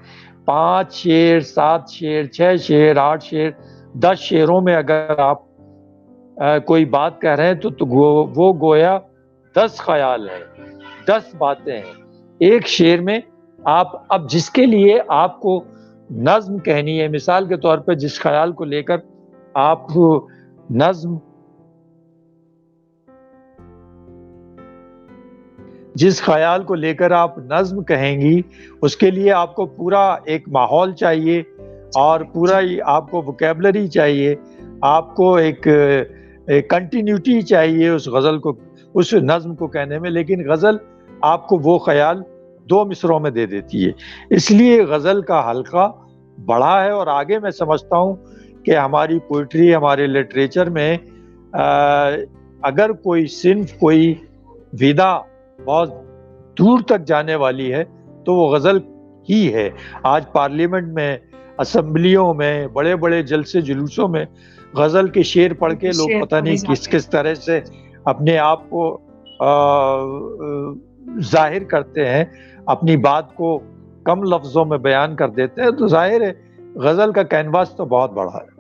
5 شعر, 7 شعر, 6 شعر, 8 شعر, 10 شعروں میں اگر آپ کوئی بات کہہ رہے ہیں تو وہ گویا 10 خیال ہے, 10 باتیں ہیں ایک شعر میں. آپ اب جس کے لیے آپ کو نظم کہنی ہے, مثال کے طور پہ جس خیال کو لے کر آپ نظم جس خیال کو لے کر آپ نظم کہیں گی اس کے لیے آپ کو پورا ایک ماحول چاہیے اور پورا آپ کو وکیبلری چاہیے, آپ کو ایک کنٹینیوٹی چاہیے اس غزل کو, اس نظم کو کہنے میں. لیکن غزل آپ کو وہ خیال 2 مصروں میں دے دیتی ہے. اس لیے غزل کا حلقہ بڑا ہے اور آگے میں سمجھتا ہوں کہ ہماری پوئٹری, ہمارے لٹریچر میں اگر کوئی صنف, کوئی ودا بہت دور تک جانے والی ہے تو وہ غزل ہی ہے. آج پارلیمنٹ میں, اسمبلیوں میں, بڑے بڑے جلسے جلوسوں میں غزل کے شعر پڑھ کے لوگ پتہ نہیں کس طرح سے اپنے آپ کو ظاہر کرتے ہیں, اپنی بات کو کم لفظوں میں بیان کر دیتے ہیں. تو ظاہر ہے غزل کا کینواس تو بہت بڑا ہے.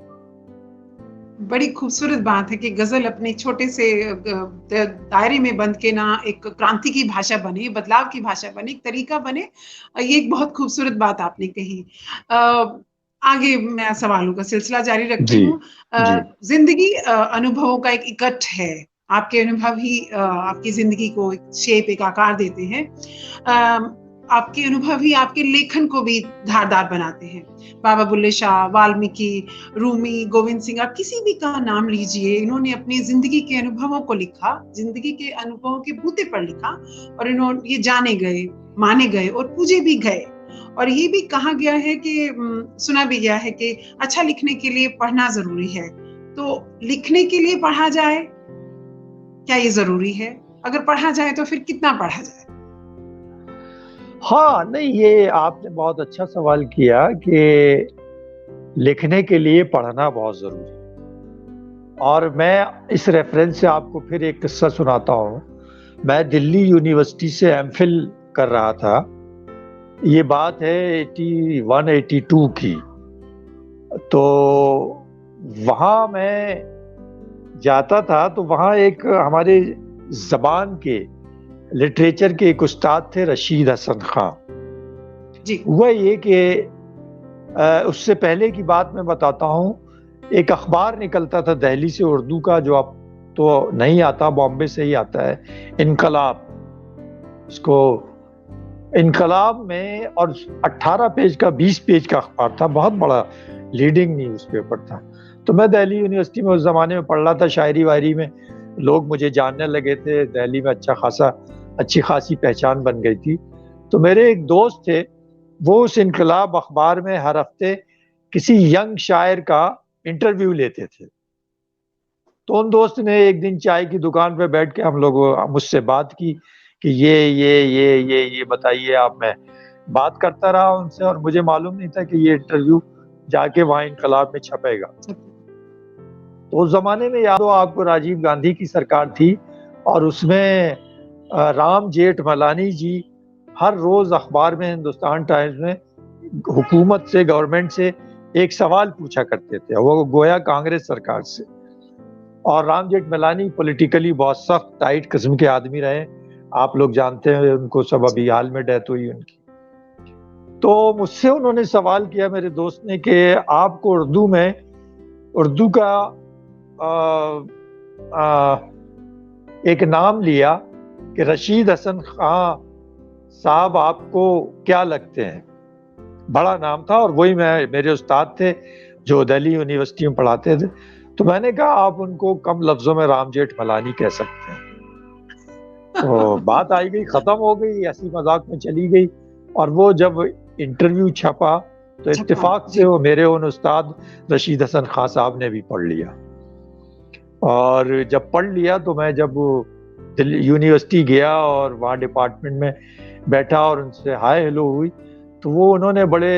بڑی خوبصورت بات ہے کہ غزل اپنے چھوٹے سے دائرے میں بند کے نہ ایک کرانتی کی بھاشا بنے, بدلاؤ کی بھاشا بنے, ایک طریقہ بنے. یہ ایک بہت خوبصورت بات آپ نے کہی. آگے میں سوالوں کا سلسلہ جاری رکھتی ہوں. زندگی انوبھووں کا ایک اکٹھ ہے. آپ کے انوبھو ہی آپ کی زندگی کو ایک شیپ, ایک آکار دیتے ہیں. آپ کے انوبھو ہی آپ کے لیکھن کو بھی دھاردار بناتے ہیں. بابا بلے شاہ, والمیکی, رومی, گووند سنگھ, آپ کسی بھی کا نام لیجئے, انہوں نے اپنی زندگی کے انوبھووں کو لکھا, زندگی کے انوبھووں کے بوتے پر لکھا اور یہ جانے گئے, مانے گئے اور پوجے بھی گئے. اور یہ بھی کہا گیا ہے کہ سنا بھی گیا ہے کہ اچھا لکھنے کے لیے پڑھنا ضروری ہے. تو لکھنے کے لیے پڑھا جائے, کیا یہ ضروری ہے؟ اگر پڑھا جائے تو پھر کتنا پڑھا جائے؟ ہاں نہیں, یہ آپ نے بہت اچھا سوال کیا کہ لکھنے کے لیے پڑھنا بہت ضروری ہے. اور میں اس ریفرنس سے آپ کو پھر ایک قصہ سناتا ہوں. میں دلی یونیورسٹی سے ایم فل کر رہا تھا, یہ بات ہے 81-82 کی. تو وہاں میں جاتا تھا تو وہاں ایک ہمارے زبان کے لٹریچر کے ایک استاد تھے, رشید حسن خان. ہوا یہ کہ اس سے پہلے کی بات میں بتاتا ہوں. ایک اخبار نکلتا تھا دہلی سے اردو کا, جو اب تو نہیں آتا, بامبے سے ہی آتا ہے, انقلاب. اس کو انقلاب میں, اور 18 پیج کا 20 پیج کا اخبار تھا, بہت بڑا لیڈنگ نیوز پیپر تھا. تو میں دہلی یونیورسٹی میں اس زمانے میں پڑھ رہا تھا, شاعری وائری میں لوگ مجھے جاننے لگے تھے, دہلی میں اچھی خاصی پہچان بن گئی تھی. تو میرے ایک دوست تھے, وہ اس انقلاب اخبار میں ہر ہفتے کسی ینگ شاعر کا انٹرویو لیتے تھے. تو ان دوست نے ایک دن چائے کی دکان پہ بیٹھ کے مجھ سے بات کی کہ یہ بتائیے آپ. میں بات کرتا رہا ان سے اور مجھے معلوم نہیں تھا کہ یہ انٹرویو جا کے وہاں انقلاب میں چھپے گا. تو اس زمانے میں یاد ہو آپ کو راجیو گاندھی کی سرکار تھی اور اس میں رام جیٹھ ملانی جی ہر روز اخبار میں ہندوستان ٹائمز میں حکومت سے گورنمنٹ سے ایک سوال پوچھا کرتے تھے, وہ گویا کانگریس سرکار سے. اور رام جیٹھ ملانی پولیٹیکلی بہت سخت ٹائٹ قسم کے آدمی رہے, آپ لوگ جانتے ہیں ان کو سب, ابھی حال میں ڈیتھ ہوئی ان کی. تو مجھ سے انہوں نے سوال کیا میرے دوست نے کہ آپ کو اردو کا ایک نام لیا کہ رشید حسن خان صاحب آپ کو کیا لگتے ہیں. بڑا نام تھا اور وہی میرے استاد تھے جو دہلی یونیورسٹی میں پڑھاتے تھے. تو میں نے کہا آپ ان کو کم لفظوں میں رام جیٹھ ملانی کہہ سکتے ہیں. تو بات آئی گئی, ختم ہو گئی, ایسی مذاق میں چلی گئی. اور وہ جب انٹرویو چھپا تو اتفاق سے وہ میرے ان استاد رشید حسن خان صاحب نے بھی پڑھ لیا. اور جب پڑھ لیا تو میں جب یونیورسٹی گیا اور وہاں ڈپارٹمنٹ میں بیٹھا اور ان سے ہائے ہیلو ہوئی تو وہ انہوں نے بڑے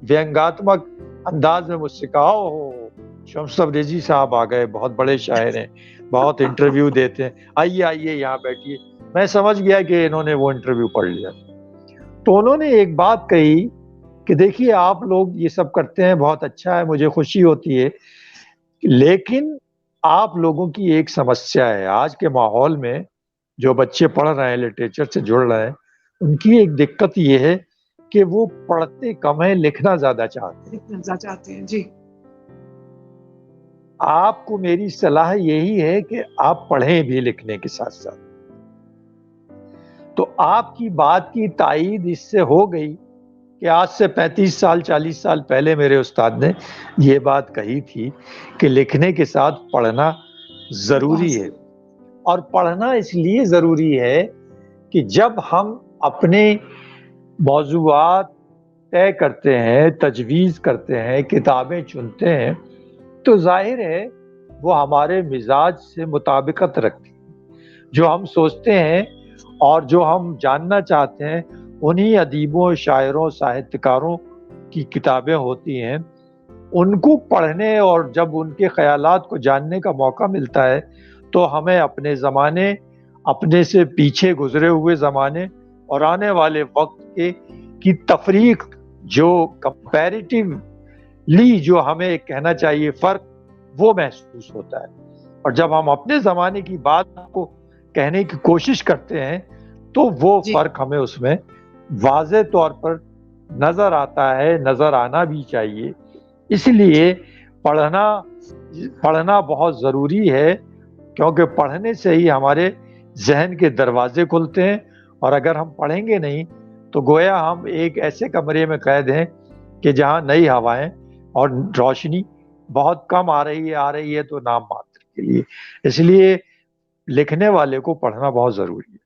ویانگاتمک انداز میں مجھ سے کہا شمس تبریزی صاحب آ گئے, بہت بڑے شاعر ہیں, بہت انٹرویو دیتے ہیں, آئیے یہاں بیٹھیے. میں سمجھ گیا کہ انہوں نے وہ انٹرویو پڑھ لیا. تو انہوں نے ایک بات کہی کہ دیکھیے آپ لوگ یہ سب کرتے ہیں, بہت اچھا ہے, مجھے خوشی ہوتی ہے, لیکن آپ لوگوں کی ایک سمسیا ہے. آج کے ماحول میں جو بچے پڑھ رہے ہیں, لٹریچر سے جڑ رہے ہیں, ان کی ایک دقت یہ ہے کہ وہ پڑھتے کم ہیں, لکھنا زیادہ چاہتے ہیں. جی, آپ کو میری صلاح یہی ہے کہ آپ پڑھیں بھی لکھنے کے ساتھ ساتھ. تو آپ کی بات کی تائید اس سے ہو گئی کہ آج سے 35 سال 40 سال پہلے میرے استاد نے یہ بات کہی تھی کہ لکھنے کے ساتھ پڑھنا ضروری ہے. اور پڑھنا اس لیے ضروری ہے کہ جب ہم اپنے موضوعات طے کرتے ہیں, تجویز کرتے ہیں, کتابیں چنتے ہیں, تو ظاہر ہے وہ ہمارے مزاج سے مطابقت رکھتی ہیں. جو ہم سوچتے ہیں اور جو ہم جاننا چاہتے ہیں انہی ادیبوں, شاعروں, ساہتکاروں کی کتابیں ہوتی ہیں. ان کو پڑھنے اور جب ان کے خیالات کو جاننے کا موقع ملتا ہے تو ہمیں اپنے زمانے, اپنے سے پیچھے گزرے ہوئے زمانے اور آنے والے وقت کی تفریق, جو کمپیریٹیولی جو ہمیں کہنا چاہیے فرق, وہ محسوس ہوتا ہے. اور جب ہم اپنے زمانے کی بات کو کہنے کی کوشش کرتے ہیں تو وہ فرق ہمیں اس میں واضح طور پر نظر آتا ہے, نظر آنا بھی چاہیے. اس لیے پڑھنا بہت ضروری ہے, کیونکہ پڑھنے سے ہی ہمارے ذہن کے دروازے کھلتے ہیں. اور اگر ہم پڑھیں گے نہیں تو گویا ہم ایک ایسے کمرے میں قید ہیں کہ جہاں نئی ہوائیں اور روشنی بہت کم آ رہی ہے تو نام ماتر کے لیے. اس لیے لکھنے والے کو پڑھنا بہت ضروری ہے.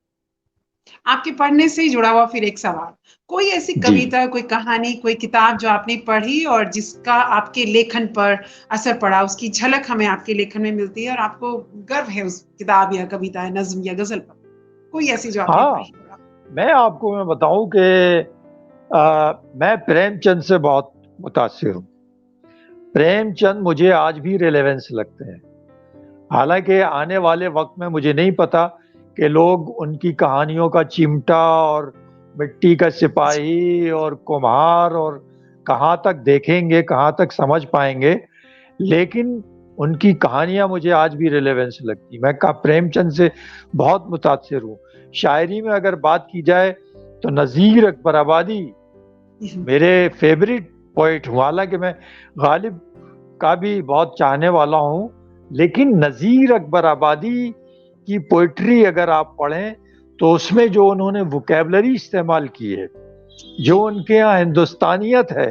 آپ کے پڑھنے سے ہی جڑا ہوا پھر ایک سوال, کوئی ایسی کویتا, کوئی کہانی, کوئی کتاب جو آپ نے پڑھی اور جس کا آپ کے لیکھن پر اثر پڑا, اس کی جھلک ہمیں آپ کے لیکھن میں ملتی ہے اور آپ کو گرو ہے اس کتاب یا کویتا, نظم یا غزل پر, کوئی ایسی جو آپ نے پڑھی؟ میں آپ کو بتاؤں کہ میں پریم چند سے بہت متاثر ہوں. پریم چند مجھے آج بھی ریلیونس لگتے ہیں. حالانکہ آنے والے وقت میں مجھے نہیں پتا کہ لوگ ان کی کہانیوں کا چمٹا اور مٹی کا سپاہی اور کمہار اور کہاں تک دیکھیں گے, کہاں تک سمجھ پائیں گے, لیکن ان کی کہانیاں مجھے آج بھی ریلیونس لگتی. میں پریم چند سے بہت متاثر ہوں. شاعری میں اگر بات کی جائے تو نذیر اکبر آبادی میرے فیوریٹ پوئٹ ہوں. حالانکہ میں غالب کا بھی بہت چاہنے والا ہوں, لیکن نذیر اکبر آبادی کی پوئٹری اگر آپ پڑھیں تو اس میں جو انہوں نے ووکیبلری استعمال کی ہے, جو ان کے یہاں ہندوستانیت ہے,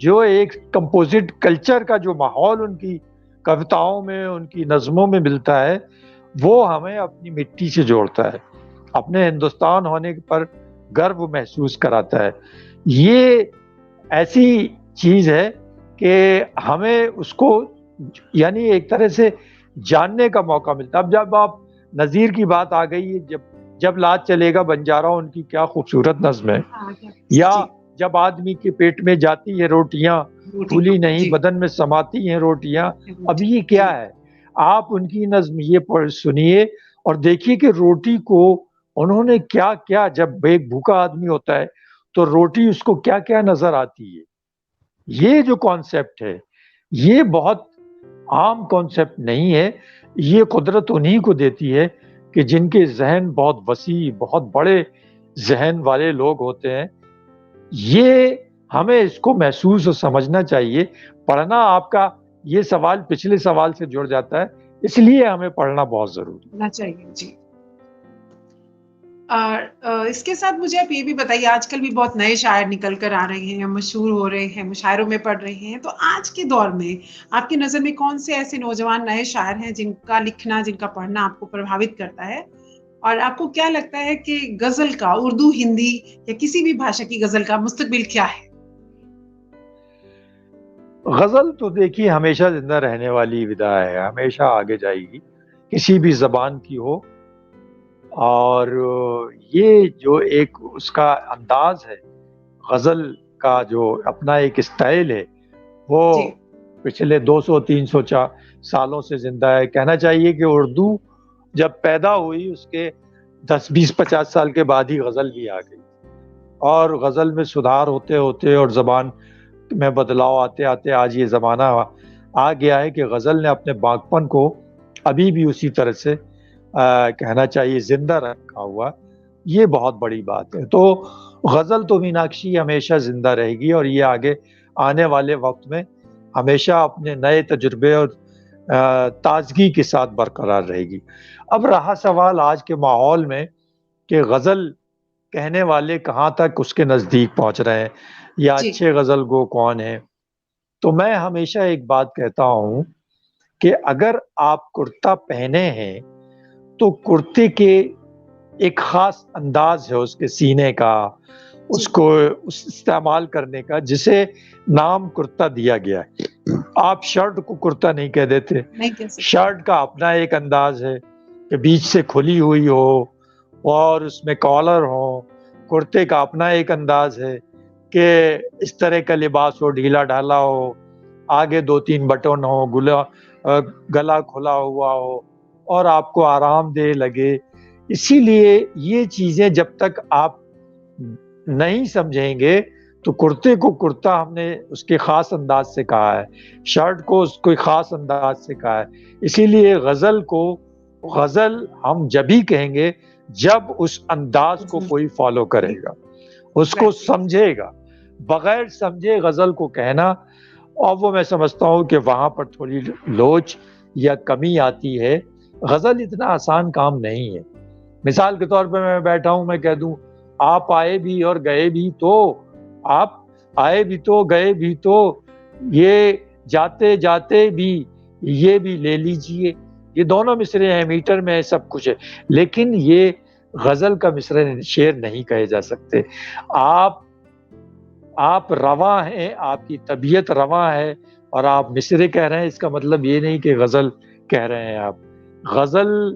جو ایک کمپوزٹ کلچر کا جو ماحول ان کی کوتاؤں میں, ان کی نظموں میں ملتا ہے, وہ ہمیں اپنی مٹی سے جوڑتا ہے, اپنے ہندوستان ہونے پر گرو محسوس کراتا ہے. یہ ایسی چیز ہے کہ ہمیں اس کو یعنی ایک طرح سے جاننے کا موقع ملتا ہے. اب جب آپ نذیر کی بات آ گئی ہے, جب لات چلے گا بنجارا, ان کی کیا خوبصورت نظم ہے. یا جب آدمی کے پیٹ میں جاتی ہے روٹیاں, پھولی نہیں بدن میں سماتی ہیں روٹیاں. اب یہ کیا ہے؟ آپ ان کی نظم یہ سنیے اور دیکھیے کہ روٹی کو انہوں نے کیا کیا. جب ایک بھوکا آدمی ہوتا ہے تو روٹی اس کو کیا کیا نظر آتی ہے. یہ جو کانسیپٹ ہے یہ بہت عام کانسیپٹ نہیں ہے. یہ قدرت انہی کو دیتی ہے کہ جن کے ذہن بہت وسیع, بہت بڑے ذہن والے لوگ ہوتے ہیں. یہ ہمیں اس کو محسوس اور سمجھنا چاہیے. پڑھنا, آپ کا یہ سوال پچھلے سوال سے جڑ جاتا ہے, اس لیے ہمیں پڑھنا بہت ضروری چاہیے. جی, اس کے ساتھ مجھے آپ یہ بھی بتائیے, آج کل بھی بہت نئے شاعر نکل کر آ رہے ہیں, مشہور ہو رہے ہیں, مشاعروں میں پڑھ رہے ہیں. تو آج کے دور میں آپ کی نظر میں کون سے ایسے نوجوان نئے شاعر ہیں جن کا لکھنا, جن کا پڑھنا آپ کو پربھاوت کرتا ہے؟ اور آپ کو کیا لگتا ہے کہ غزل کا, اردو, ہندی یا کسی بھی بھاشا کی غزل کا مستقبل کیا ہے؟ غزل تو دیکھیے ہمیشہ زندہ رہنے والی ودا ہے, ہمیشہ آگے جائے گی, کسی بھی زبان کی ہو. اور یہ جو ایک اس کا انداز ہے, غزل کا جو اپنا ایک اسٹائل ہے, وہ پچھلے 200-300 سالوں سے زندہ ہے. کہنا چاہیے کہ اردو جب پیدا ہوئی اس کے 10-20-50 سال کے بعد ہی غزل بھی آ گئی, اور غزل میں سدھار ہوتے ہوتے اور زبان میں بدلاؤ آتے آتے آج یہ زمانہ آ گیا ہے کہ غزل نے اپنے باغپن کو ابھی بھی اسی طرح سے کہنا چاہیے زندہ رکھا ہوا. یہ بہت بڑی بات ہے. تو غزل تو میناکشی ہمیشہ زندہ رہے گی, اور یہ آگے آنے والے وقت میں ہمیشہ اپنے نئے تجربے اور تازگی کے ساتھ برقرار رہے گی. اب رہا سوال آج کے ماحول میں کہ غزل کہنے والے کہاں تک اس کے نزدیک پہنچ رہے ہیں یا اچھے غزل گو کون ہیں, تو میں ہمیشہ ایک بات کہتا ہوں کہ اگر آپ کرتا پہنے ہیں تو کرتے کے ایک خاص انداز ہے اس کے سینے کا, اس کو استعمال کرنے کا, جسے نام کرتا دیا گیا ہے. آپ شرٹ کو کرتا نہیں کہہ دیتے. شرٹ کا اپنا ایک انداز ہے کہ بیچ سے کھلی ہوئی ہو اور اس میں کالر ہو. کرتے کا اپنا ایک انداز ہے کہ اس طرح کا لباس ہو, ڈھیلا ڈھالا ہو, آگے 2-3 بٹن ہو, گلا کھلا ہوا ہو اور آپ کو آرام دہ لگے. اسی لیے یہ چیزیں جب تک آپ نہیں سمجھیں گے تو کرتے کو کرتا ہم نے اس کے خاص انداز سے کہا ہے, شرٹ کو اس کو خاص انداز سے کہا ہے. اسی لیے غزل کو غزل ہم جب ہی کہیں گے جب اس انداز کو کوئی فالو کرے گا, اس کو سمجھے گا. بغیر سمجھے غزل کو کہنا, اور وہ میں سمجھتا ہوں کہ وہاں پر تھوڑی لوچ یا کمی آتی ہے. غزل اتنا آسان کام نہیں ہے. مثال کے طور پہ میں بیٹھا ہوں, میں کہہ دوں آپ آئے بھی اور گئے بھی تو, آپ آئے بھی تو گئے بھی تو, یہ جاتے جاتے بھی یہ بھی لے لیجئے. یہ دونوں مصرے ہیں, میٹر میں سب کچھ ہے, لیکن یہ غزل کا مصرع شعر نہیں کہے جا سکتے. آپ رواں ہیں, آپ کی طبیعت رواں ہے اور آپ مصرے کہہ رہے ہیں, اس کا مطلب یہ نہیں کہ غزل کہہ رہے ہیں آپ. غزل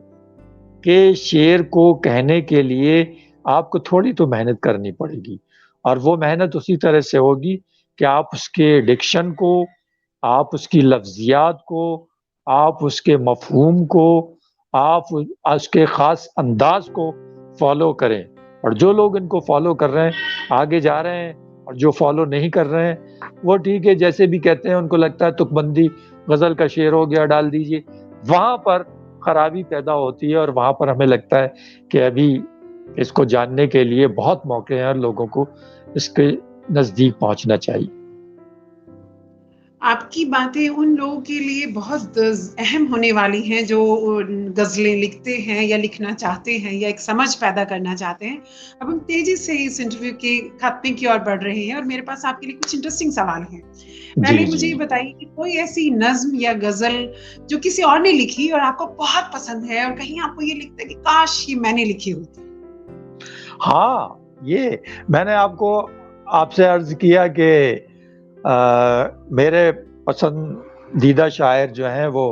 کے شعر کو کہنے کے لیے آپ کو تھوڑی تو محنت کرنی پڑے گی, اور وہ محنت اسی طرح سے ہوگی کہ آپ اس کے ڈکشن کو, آپ اس کی لفظیات کو, آپ اس کے مفہوم کو, آپ اس کے خاص انداز کو فالو کریں. اور جو لوگ ان کو فالو کر رہے ہیں آگے جا رہے ہیں, اور جو فالو نہیں کر رہے ہیں وہ ٹھیک ہے, جیسے بھی کہتے ہیں ان کو لگتا ہے تک بندی غزل کا شعر ہو گیا ڈال دیجئے. وہاں پر خرابی پیدا ہوتی ہے, اور وہاں پر ہمیں لگتا ہے کہ ابھی اس کو جاننے کے لیے بہت موقع ہیں اور لوگوں کو اس کے نزدیک پہنچنا چاہیے. آپ کی باتیں ان لوگوں کے لیے بہت اہم ہونے والی ہیں جو غزلیں لکھتے ہیں یا لکھنا چاہتے ہیں یا ایک سمجھ پیدا کرنا چاہتے ہیں. اب ہم تیزی سے اس انٹرویو کے خاتمے کی اور بڑھ رہے ہیں, اور میرے پاس آپ کے لیے کچھ انٹرسٹنگ سوال ہیں. پہلے مجھے یہ بتائیے کہ کوئی ایسی نظم یا غزل جو کسی اور نے لکھی اور آپ کو بہت پسند ہے, اور کہیں آپ کو یہ لکھتا ہے کہ کاش یہ میں نے لکھی ہوتی. ہاں, یہ میں نے آپ سے عرض کیا کہ میرے پسندیدہ شاعر جو ہیں وہ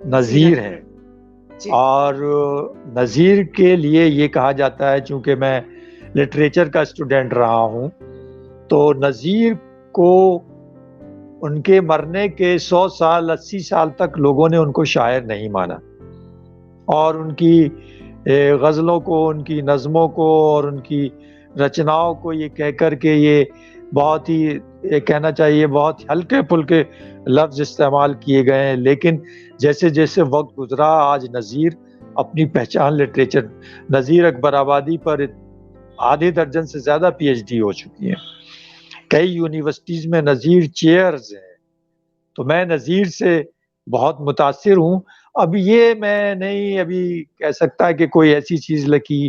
نذیر ہیں. اور نذیر کے لیے یہ کہا جاتا ہے, چونکہ میں لٹریچر کا اسٹوڈنٹ رہا ہوں, تو نذیر کو ان کے مرنے کے 100 سال 80 سال تک لوگوں نے ان کو شاعر نہیں مانا, اور ان کی غزلوں کو, ان کی نظموں کو اور ان کی رچناؤں کو یہ کہہ کر کے یہ بہت ہی, یہ کہنا چاہیے بہت ہلکے پھلکے لفظ استعمال کیے گئے ہیں. لیکن جیسے جیسے وقت گزرا, آج نذیر اپنی پہچان لٹریچر, نذیر اکبر آبادی پر آدھے درجن سے زیادہ پی ایچ ڈی ہو چکی ہیں, کئی یونیورسٹیز میں نذیر چیئرز ہیں. تو میں نذیر سے بہت متاثر ہوں. اب یہ میں نہیں ابھی کہہ سکتا کہ کوئی ایسی چیز لکھی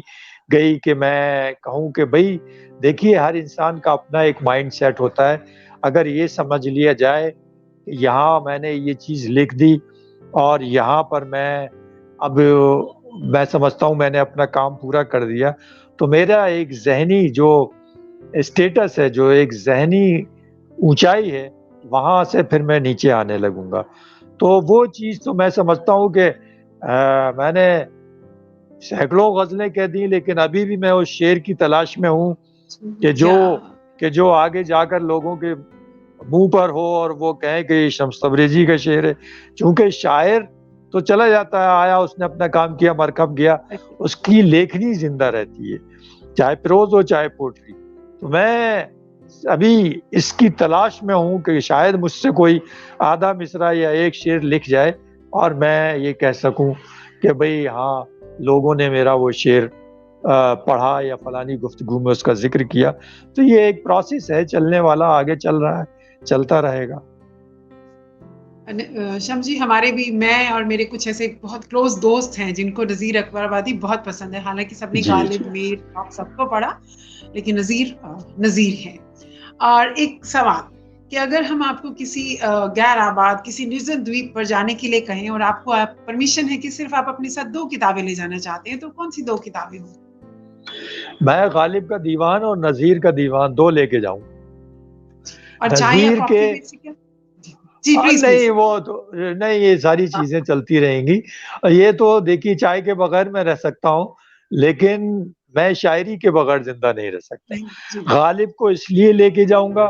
گئی کہ میں کہوں کہ بھئی دیکھیے, ہر انسان کا اپنا ایک مائنڈ سیٹ ہوتا ہے. اگر یہ سمجھ لیا جائے کہ یہاں میں نے یہ چیز لکھ دی اور یہاں پر میں سمجھتا ہوں میں نے اپنا کام پورا کر دیا, تو میرا ایک ذہنی جو اسٹیٹس ہے, جو ایک ذہنی اونچائی ہے, وہاں سے پھر میں نیچے آنے لگوں گا. تو وہ چیز تو میں سمجھتا ہوں کہ میں نے سینکڑوں غزلیں کہہ دی, لیکن ابھی بھی میں اس شعر کی تلاش میں ہوں کہ جو آگے جا کر لوگوں کے منہ پر ہو اور وہ کہیں کہ یہ شمس تبریزی کا شعر ہے. چونکہ شاعر تو چلا جاتا ہے, آیا اس نے اپنا کام کیا, مرکب گیا, اس کی لیکھنی زندہ رہتی ہے, چاہے پروز ہو چاہے پوٹری. تو میں ابھی اس کی تلاش میں ہوں کہ شاید مجھ سے کوئی آدھا مصرع یا ایک شعر لکھ جائے اور میں یہ کہہ سکوں کہ بھئی ہاں لوگوں نے میرا وہ شعر پڑھا یا فلانی گفتگو میں اس کا ذکر کیا. تو یہ ایک پروسیس ہے, چلنے والا, آگے چل رہا ہے, چلتا رہے گا. شمس جی, ہمارے بھی, میں اور میرے کچھ ایسے بہت کلوز دوست ہیں جن کو نذیر اکبر آبادی بہت پسند ہے. حالانکہ سب نے غالب, میر, سب کو پڑھا, لیکن نذیر ہے. اور ایک سوال کہ اگر ہم آپ کو کسی غیر آباد, کسی نرجن دویپ پر جانے کے لیے کہیں اور آپ کو پرمیشن ہے کہ صرف آپ اپنے ساتھ 2 کتابیں لے جانا چاہتے ہیں, تو کون سی 2 کتابیں ہوں؟ میں غالب کا دیوان اور نذیر کا دیوان 2 لے کے جاؤں. اور نذیر کے نہیں, وہ تو نہیں, یہ ساری چیزیں چلتی رہیں گی. یہ تو دیکھیے, چائے کے بغیر میں رہ سکتا ہوں, لیکن میں شاعری کے بغیر زندہ نہیں رہ سکتا. غالب کو اس لیے لے کے جاؤں گا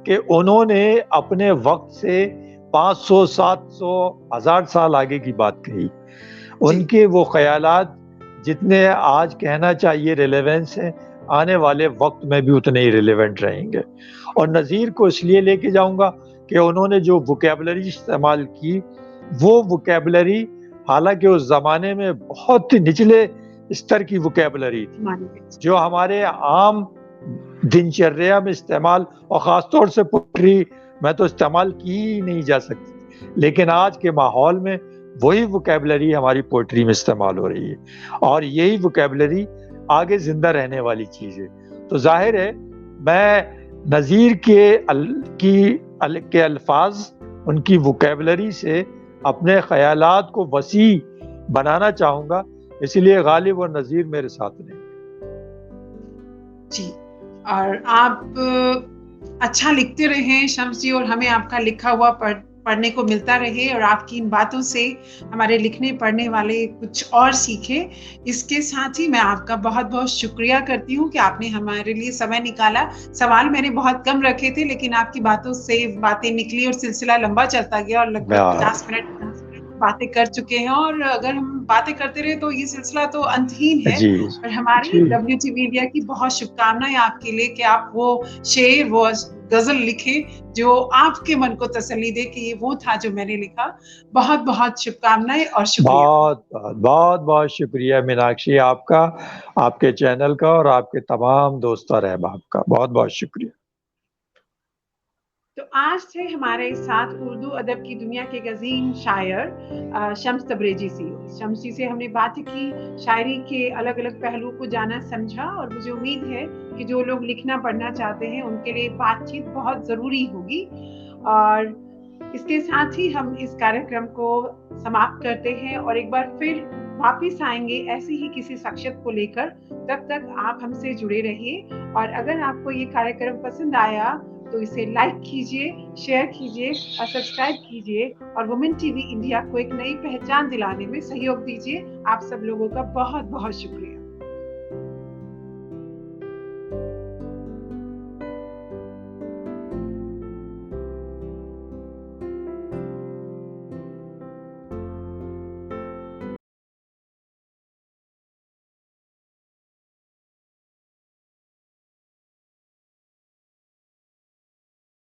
کہ انہوں نے اپنے وقت سے 500 700 1000 سال آگے کی بات کہی. ان کے وہ خیالات جتنے آج کہنا چاہیے ریلیونس ہیں, آنے والے وقت میں بھی اتنے ہی ریلیونٹ رہیں گے. اور نذیر کو اس لیے لے کے جاؤں گا کہ انہوں نے جو ووکیبلری استعمال کی, وہ ووکیبلری حالانکہ اس زمانے میں بہت نچلے استر کی ووکیبلری تھی, جو ہمارے عام دنچریا میں استعمال, اور خاص طور سے پوئٹری میں تو استعمال کی ہی نہیں جا سکتی, لیکن آج کے ماحول میں وہی ووکیبلری ہماری پوئٹری میں استعمال ہو رہی ہے, اور یہی ووکیبلری آگے زندہ رہنے والی چیز ہے. تو ظاہر ہے میں نذیر کے الفاظ, ان کی ووکیبلری سے اپنے خیالات کو وسیع بنانا چاہوں گا, اسی لیے غالب اور نذیر میرے ساتھ رہیں. جی, اور آپ اچھا لکھتے رہیں شمس جی, اور ہمیں آپ کا لکھا ہوا پڑھنے کو ملتا رہے, اور آپ کی ان باتوں سے ہمارے لکھنے پڑھنے والے کچھ اور سیکھیں. اس کے ساتھ ہی میں آپ کا بہت بہت شکریہ کرتی ہوں کہ آپ نے ہمارے لیے سمے نکالا. سوال میں نے بہت کم رکھے تھے, لیکن آپ کی باتوں سے باتیں نکلی اور سلسلہ لمبا چلتا گیا, اور لگ بھگ 50 منٹ باتیں کر چکے ہیں, اور اگر ہم باتیں کرتے رہے تو یہ سلسلہ تو انتہین ہے. اور ہماری WT میڈیا کی بہت شبکامنائیں آپ کے لیے کہ آپ وہ شعر, وہ غزل لکھیں جو آپ کے من کو تسلی دے کہ یہ وہ تھا جو میں نے لکھا. بہت بہت شبکامنائیں اور شکریہ. بہت بہت شکریہ میناکشی, آپ کا, آپ کے چینل کا, اور آپ کے تمام دوستان احباب کا بہت بہت شکریہ. تو آج تھے ہمارے ساتھ اردو ادب کی دنیا کے عظیم شاعر شمس تبریزی سے. شمس جی سے ہم نے بات کی, شاعری کے الگ الگ پہلو کو جانا سمجھا, اور مجھے امید ہے کہ جو لوگ لکھنا پڑھنا چاہتے ہیں ان کے لیے بات چیت بہت ضروری ہوگی. اور اس کے ساتھ ہی ہم اس کاریکرم کو سماپت کرتے ہیں, اور ایک بار پھر واپس آئیں گے ایسی ہی کسی شخصیت کو لے کر. تب تک آپ ہم سے جڑے رہیے, اور اگر آپ کو یہ کاریکرم پسند آیا تو اسے لائک کیجیے, شیئر کیجیے اور سبسکرائب کیجیے اور وومن ٹی وی انڈیا کو ایک نئی پہچان دلانے میں سہیوگ دیجیے. آپ سب لوگوں کا بہت بہت شکریہ.